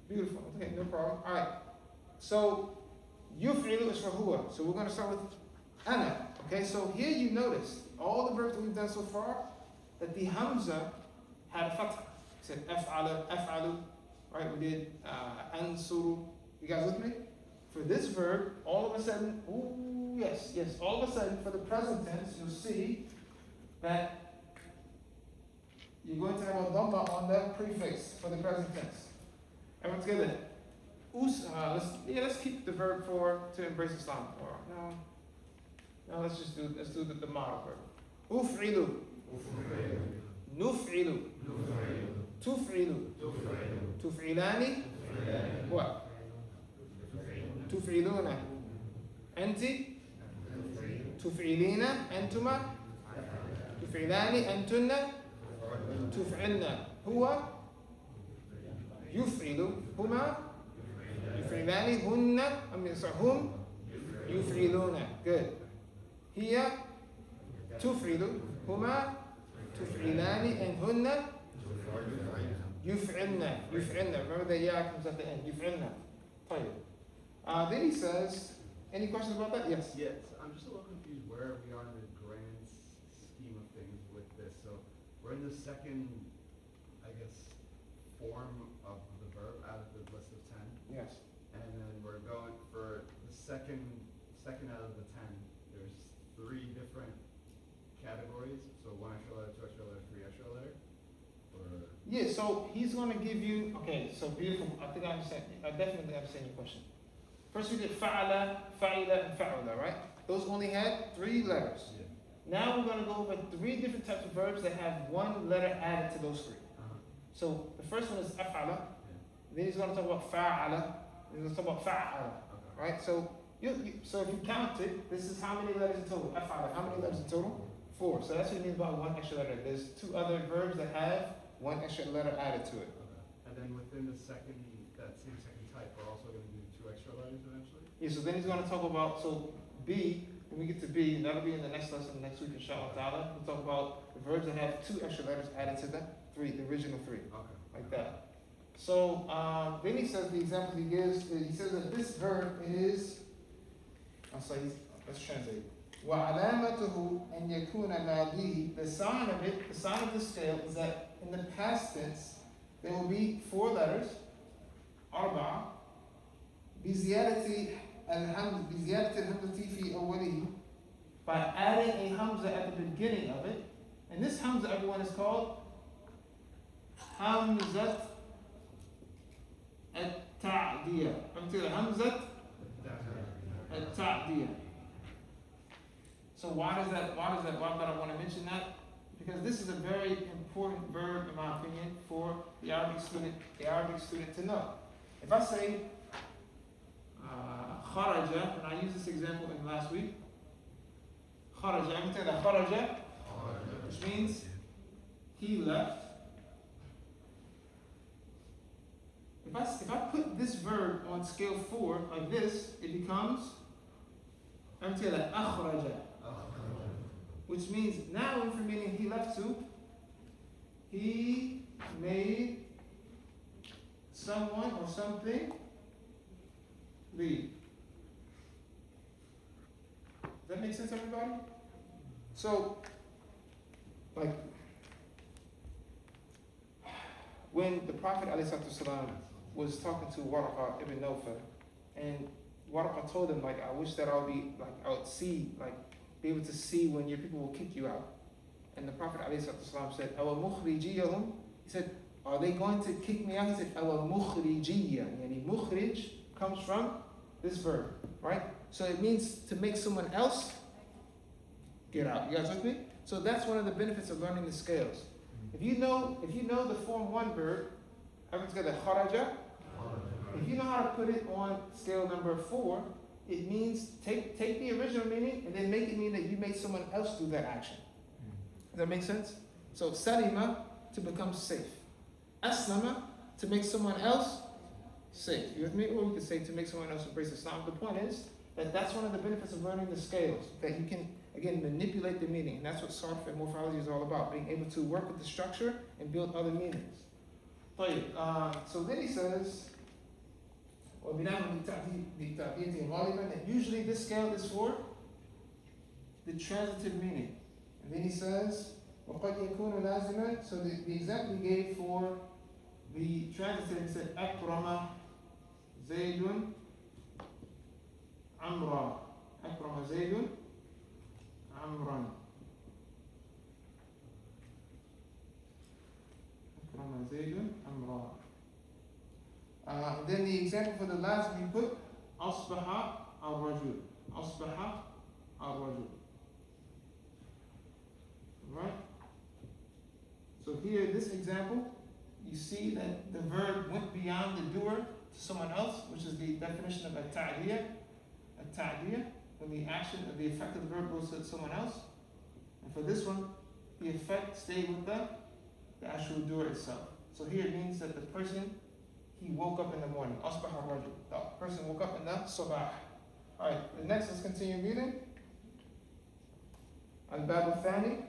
Beautiful. Okay, no problem. All right. So, yuf'ilu is for huwa. So we're going to start with ana. Okay, so here you notice all the verbs that we've done so far that the hamza had a fatha. We said af'ala, af'alu. Right, we did ansuru. You guys with me? For this verb, all of a sudden, ooh, yes, all of a sudden, for the present tense, you'll see that you're going to have a dhamma on that prefix for the present tense. Everyone together. Let's keep the verb to embrace Islam. Or no, let's do the model verb. Uf'ilu. Nuf'ilu. Tuf'ilu. Tuf'ilani. What? تفعلون أنت تفعلين أنتما تفعلان أنتن تفعلن هو يفعل هما يفعلان هن هم يفعلون good هي تفعل هما تفعلان and هن يفعلن remember the ya comes at the end يفعلن طيب. Then he says, any questions about that? Yes. Yes, I'm just a little confused where we are in the grand scheme of things with this. So we're in the second, I guess, form of the verb out of the list of 10. Yes. And then we're going for the second out of the 10. There's 3 different categories. So 1 extra letter, 2 extra letter, 3 extra letter. Or Yeah, so he's going to give you, okay, so beautiful. I think I understand. I definitely understand your question. First we did fa'ala, fa'ila, and fa'ula, right? Those only had 3 letters. yeah. Now we're going to go over 3 different types of verbs that have 1 letter added to those 3. So the first one is af'ala. Then he's going to talk about fa'ala. Then he's going to talk about fa'ala, Okay. right? So so if you count it, this is how many letters in total? Af'ala. How many letters in total? 4. So that's what it means by 1 extra letter. There's 2 other verbs that have 1 extra letter added to it. Okay. And then within that same second type, we're also going to do 2 extra letters eventually? Yeah, so then he's going to talk about, so B, when we get to B, that'll be in the next lesson next week, inshallah ta'ala. We'll talk about the verbs that have 2 extra letters added to them, the original 3, Okay. like that. So then he says, the example he gives, he says that this verb is, let's translate. وَعَلَامَتُهُ أَنْ يَكُونَ مَاضِيهِ. The sign of it, the sign of the scale is that in the past tense, there will be 4 letters, أربعة, بزيادة الهمزة في أوله, by adding a hamza at the beginning of it. And this hamza, everyone, is called hamzat at-ta'diyah. Hamzat at-ta'diyah. So why did I want to mention that? Because this is a very important verb, in my opinion, for the Arabic student to know. If I say kharaja, and I used this example in last week, kharaja, I'm going to say that kharaja, which means he left. If I put this verb on scale 4 like this, it becomes, I'm going to say that akhraja, which means now from meaning he left to, he made someone or something leave. Does that make sense, everybody? So, like, when the Prophet ﷺ was talking to Waraqa ibn Nawfal, and Waraqa told him, like, I wish that I would see, like, be able to see when your people will kick you out. And the Prophet ﷺ said, Awa mukhrijiyahum? He said, are they going to kick me out? He said, Awa mukhrijiyya. Yani mukhrij comes from this verb, right? So it means to make someone else get out. You guys with me? So that's one of the benefits of learning the scales. If you know the form 1 verb, everyone's got the kharaja. If you know how to put it on scale number 4, it means take the original meaning and then make it mean that you made someone else do that action. Does that make sense? So salima, to become safe. Aslama, to make someone else safe. You with me? Or you could say to make someone else embrace Islam. The point is that that's one of the benefits of learning the scales, that you can, again, manipulate the meaning. And that's what Sarf and Morphology is all about, being able to work with the structure and build other meanings. So then he says, that usually this scale is for the transitive meaning. And then he says, وَقَدْ يَكُونُ لَازِمًا. So the example he gave for the transitive, he said, أَكْرَمَ زَيْدٌ عَمْرًا. أَكْرَمَ زَيْدٌ عَمْرًا. أَكْرَمَ زَيْدٌ عَمْرًا. Then the example for the last we put, أَصْبَحَ الرَّجُلُ. أَصْبَحَ الرَّجُلُ. Right? So here, this example, you see that the verb went beyond the doer to someone else, which is the definition of a ta'diyah. A ta'diyah, when the action of the effect of the verb goes to someone else. And for this one, the effect stayed with the actual doer itself. So here it means that the person, he woke up in the morning. أصبح الرجل. The person woke up in the sabah. Alright, the next, let's continue reading. الباب الثاني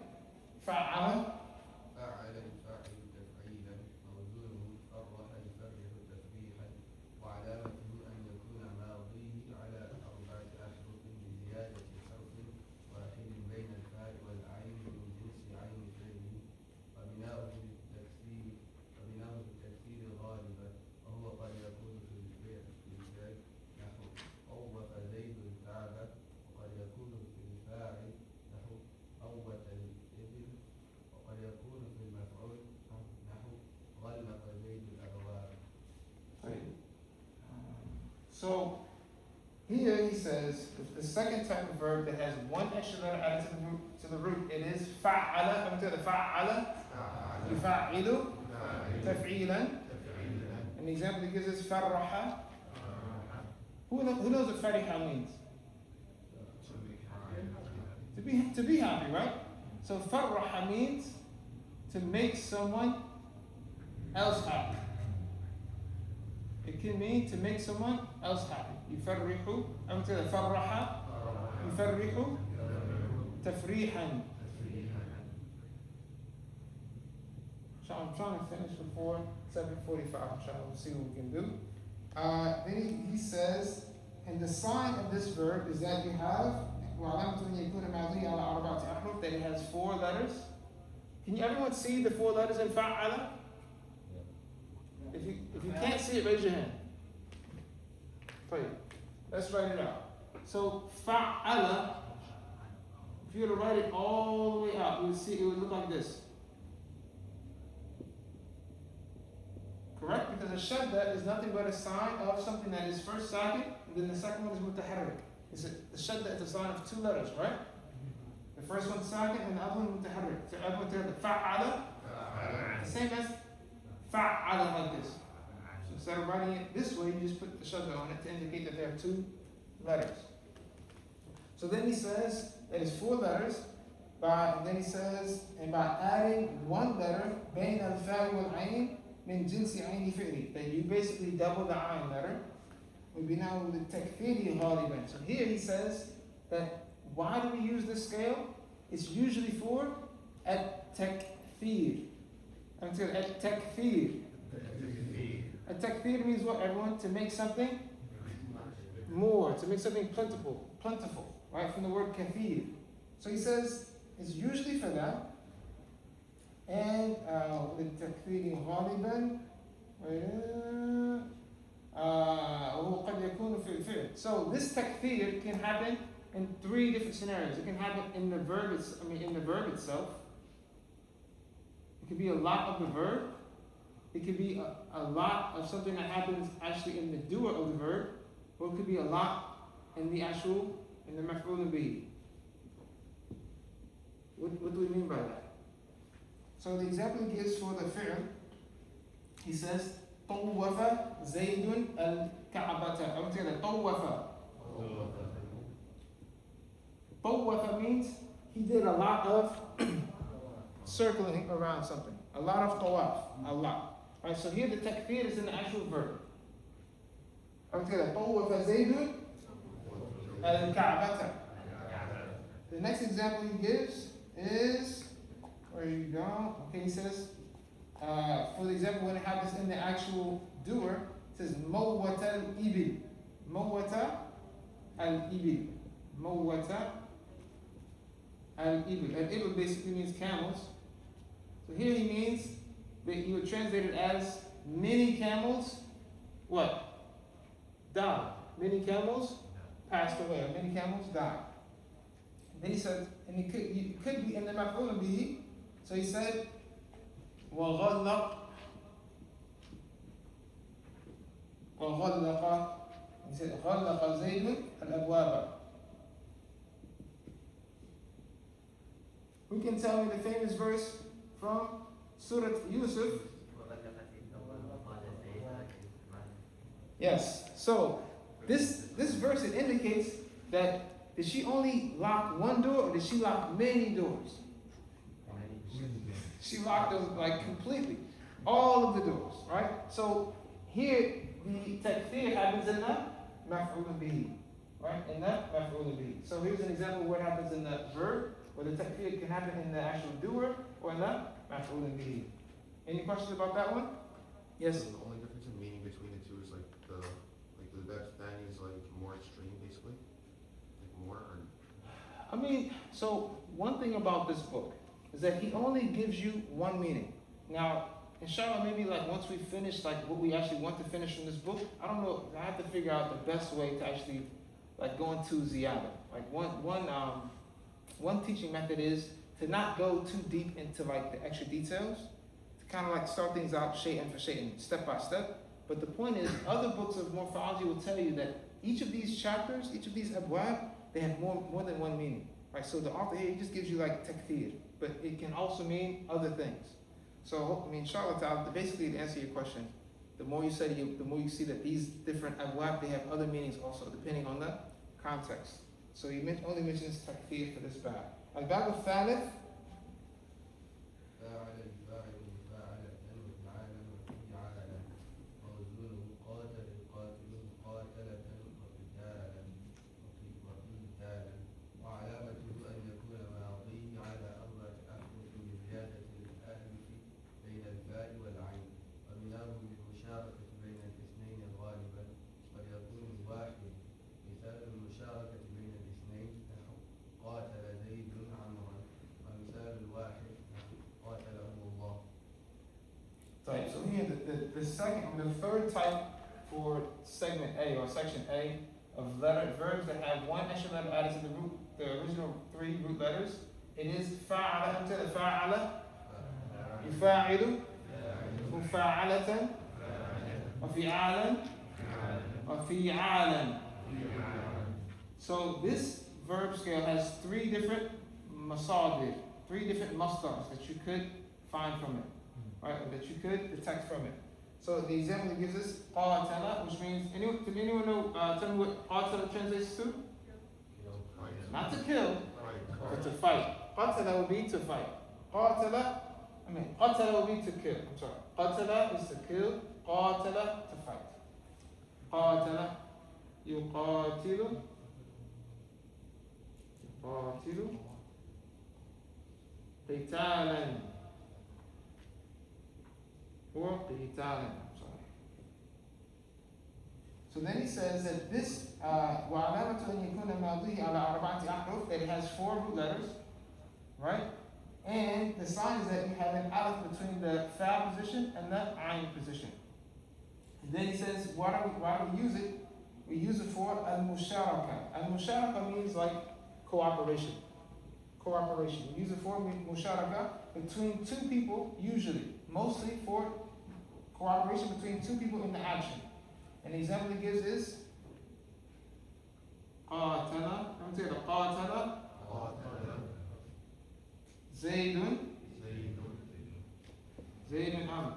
فعل. فعل يفعل تفعيلا موزونه فرح يفرح تفريحا وعلامته أن يكون ماضيه على 4 أحرف بزيادة حرف واحد بين الفاء والعين من جنس عين فعله وبناؤه بالتكسير غالبا وهو قد يكون في الفعل نحو أوف زيد الكعب وقد يكون في الفاعل نحو أوت الإبل وقد يكون في المفعول نحو غلق زيد الأبواب. So here he says the second type of verb that has one extra letter added to the root, it is فعل. Come to the فعل. يفعل تفعيلا. And the example he gives is فرح. Who knows what فرح means? To be happy, right? So فرح means to make someone else happy. It can mean to make someone else happy. يفرح. I'm going to فرح. يفرح تفريحا. So I'm trying to finish before 7:45. We'll see what we can do. Then he says, and the sign of this verb is that you have that it has 4 letters. Can you everyone see the 4 letters in فعل? If you can't see it, raise your hand. Let's write it out. So فعل, if you were to write it all the way out, you would see it would look like this. Correct? Because a shadda is nothing but a sign of something that is first sakin, and then the second one is mutaharrik. The shadda is a sign of 2 letters, right? The first one's sakin and the other one mutaharrik. So everyone tell the fa'ala, the same as fa'ala, like this. So instead of writing it this way, you just put the shadda on it to indicate that there are 2 letters. So then he says that it's 4 letters. And then he says, and by adding 1 letter, بين الفاء والعين من جنس عين فعلي, that you basically double the ayn letter. وبناء التكفير غالبا. So here he says that why do we use this scale? It's usually for at-takfir. Until at-takfir. At-takfir means what, everyone? To make something more, to make something plentiful, right? From the word kathir. So he says it's usually for that. And للتكثير غالبا وهو قد يكون في الفعل. So this takthir can happen in three different scenarios. It can happen in the verb, in the verb itself. It could be a lot of the verb. It could be a lot of something that happens actually in the doer of the verb, or it could be a lot in the maf'ul bihi. What do we mean by that? So the example he gives for the fi'l, he says, طوف زيد الكعبة. I want to say that طوف. طوف means he did a lot of circling around something. A lot of tawaf. A lot. Alright, so here the takfir is in the actual verb. I want to say that طوف زيد الكعبة. The next example he gives is, where you go? Okay, he says, for the example, when it happens in the actual doer, it says mawwata al-ibil. Mawwata al-ibil. Mawwata al-ibil. Al-ibil basically means camels. So here he means that you would translate it as many camels, what? Died. Many camels passed away, or many camels died. Then he said, and it could be in the maf'ul bihi. So he said, وَغَلَّقَ. He said, غَلَّقَ زَيْدٌ الْأَبْوَابَ. Who can tell me the famous verse from Surah Yusuf? Yes. So this verse, it indicates that did she only lock one door or did she lock many doors? She locked those like completely. All of the doors, right? So here the takfir happens in the maf'ul bihi. Right? In the maf'ul bihi. So here's an example where it happens in the verb, where the takfir can happen in the actual doer, or in the maf'ul bihi. Any questions about that one? Yes. The only difference in meaning between the two is like the Dastani is like more extreme basically? Like more or I mean, so one thing about this book is that he only gives you one meaning. Now, inshallah, maybe like once we finish like what we actually want to finish from this book, I don't know, I have to figure out the best way to actually like go into ziyada. Like one teaching method is to not go too deep into like the extra details, to kind of like start things out shay'an for shay'an, step by step. But the point is, other books of morphology will tell you that each of these chapters, each of these abwab, they have more than one meaning. Right? So the author here, he just gives you like takfir, but it can also mean other things. So, I mean, inshallah ta'ala, basically to answer your question, the more you study, the more you see that these different abwab, they have other meanings also, depending on the context. So he only mentions takfir for this bab. Al-bab al-thalith, so here the third type for segment A or section A of verbs that have one extra letter added to the original three root letters, it is fa'ala until the fa'ala, yufa'ilu, mufa'alatan, wafi'alan, wafi'alan. So this verb scale has three different masadir, three different masdars that you could find from it. Right, that you could detect from it. So the example he gives us, qatala, which means, anyone know, tell me what qatala translates to? Not to kill, but to fight. Qatala would be to fight. Qatala would be to kill. I'm sorry. Qatala is to kill, qatala to fight. Qatala, yuqatilu, qitalan. Or qitalan, I'm sorry. So then he says that this وعلامة أن يكون ماضيه على أربعة أحرف, that it has 4 root letters, right? And the sign is that you have an aleph between the fa position and the ayn position. And then he says, why do we use it? We use it for al-musharaka. Al-musharaka means like cooperation. Cooperation. We use it for musharaka between 2 people, usually, mostly for cooperation between 2 people in the action. And the example he gives is قاتل. I'm saying قاتل زيد عمرو.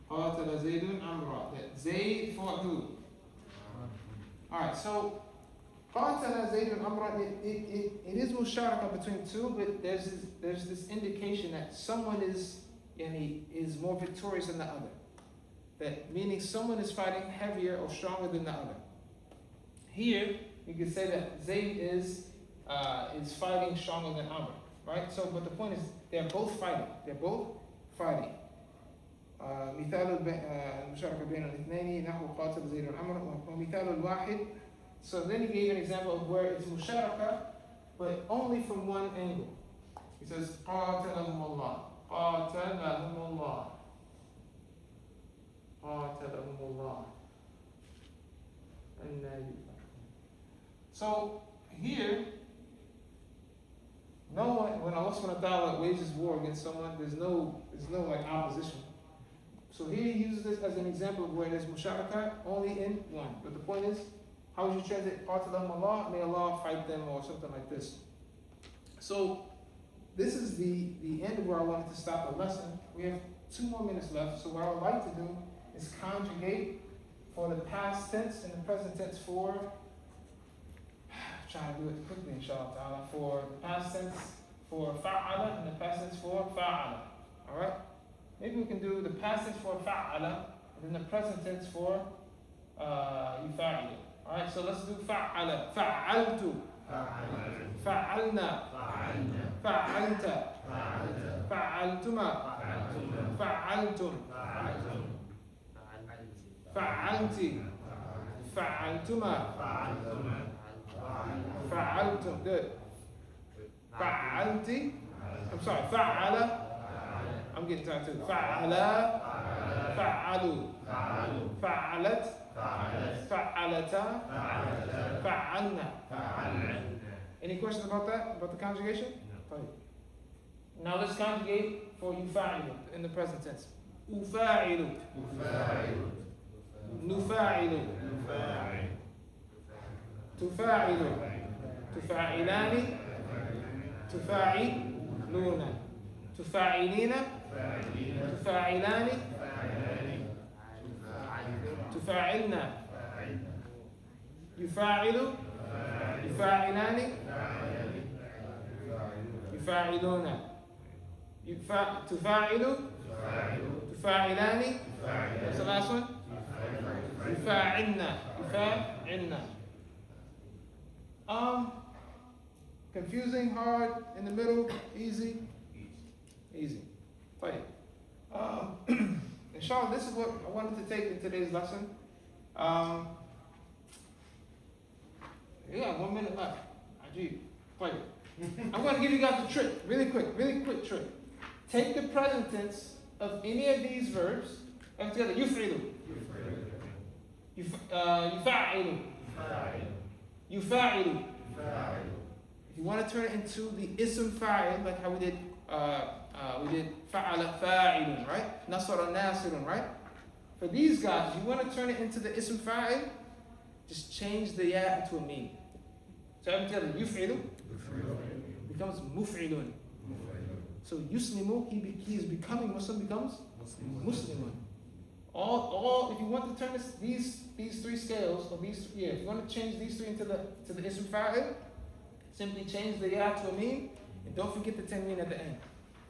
قاتل زيد عمرو. Zayd fought who? Alright, so قاتل زيد عمرو, it is musharaka between 2, but there's this indication that someone is more victorious than the other. That meaning someone is fighting heavier or stronger than the other. Here, you could say that Zayd is fighting stronger than Amr, right? So, but the point is, they're both fighting. They're both fighting. مثال المشاركة بين الاثنين نحو قاتل زيد وعمر ومثال الواحد. So then he gave an example of where it's musharaka, but only from one angle. He says قاتلهم الله. قاتلهم الله. قاتلهم الله. So here, no one, when Allah subhanahu wa ta'ala wages war against someone, there's no like opposition. So here he uses this as an example of where there's musharaka only in one. But the point is, how would you translate قاتلهم Allah? May Allah fight them or something like this. So this is the end of where I wanted to stop the lesson. We have 2 more minutes left. So what I would like to do is conjugate for the past tense and the present tense for, try to do it quickly inshallah, for the past tense for fa'ala and the past tense for fa'ala. Alright? Maybe we can do the past tense for fa'ala and then the present tense for yufa'ilu. Alright, so let's do fa'ala. Fa'altu. Fa'alna. Fa'alta. Fa'altuma. Fa'altum. فعلتي فعلتما فعلتم. Good. فعلتي. I'm sorry. فعل. I'm getting tired too. فعل. فعلوا. فعلت. فعلتا. فعلنا. Any questions about that? About the conjugation? No. Now let's conjugate for يفاعل in the present tense. أفاعل. نفاعل. تفاعل. تفاعلان. تفاعلون. تفاعلين. تفاعلان. تفاعلنا. يفاعل. يفاعلان. يفاعلون. تفاعل. تفاعلان. What's the last one? يفاعلنا. يفاعلنا. Confusing, hard, in the middle, easy? Easy. Play it. Inshallah, this is what I wanted to take in today's lesson. Yeah, 1 minute left. Ajib. Play it. I'm going to give you guys a trick, really quick trick. Take the present tense of any of these verbs and together. يفعل. يفعل. يفعل. If you want to turn it into the ism fa'il, like how we did fa'ala fa'ilun, right? Nasara nasirun, right? For these guys, you want to turn it into the ism fa'il, just change the ya into a mim. So everything together, yuf'ilu becomes muf'ilun. So yuslimu, he is becoming Muslim, becomes Muslimun. All if you want to turn these 3 scales, or if you want to change these 3 into the ism fa'il, simply change the ya to a mim, and don't forget the tanween at the end.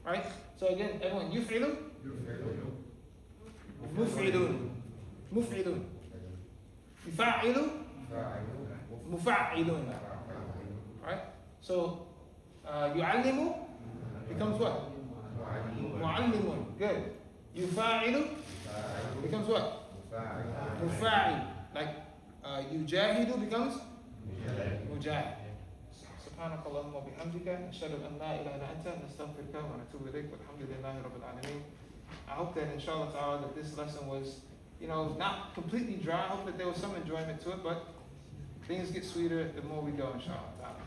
Right? So again, everyone, yuf'ilu, muf'ilun, muf'ilun, yufa'ilu, mufa'ilun. Right? So yu'allimu becomes what? Mu'allimun. Good. Yufa'ilu becomes what? Mufa'il. like yujahidu becomes mujahid. سبحانك اللهم وبحمدك نشهد أن لا إله إلا أنت نستغفرك ونتوب إليك والحمد لله رب العالمين. I hope that inshallah ta'ala that this lesson was, not completely dry. I hope that there was some enjoyment to it, but things get sweeter the more we go inshallah ta'ala.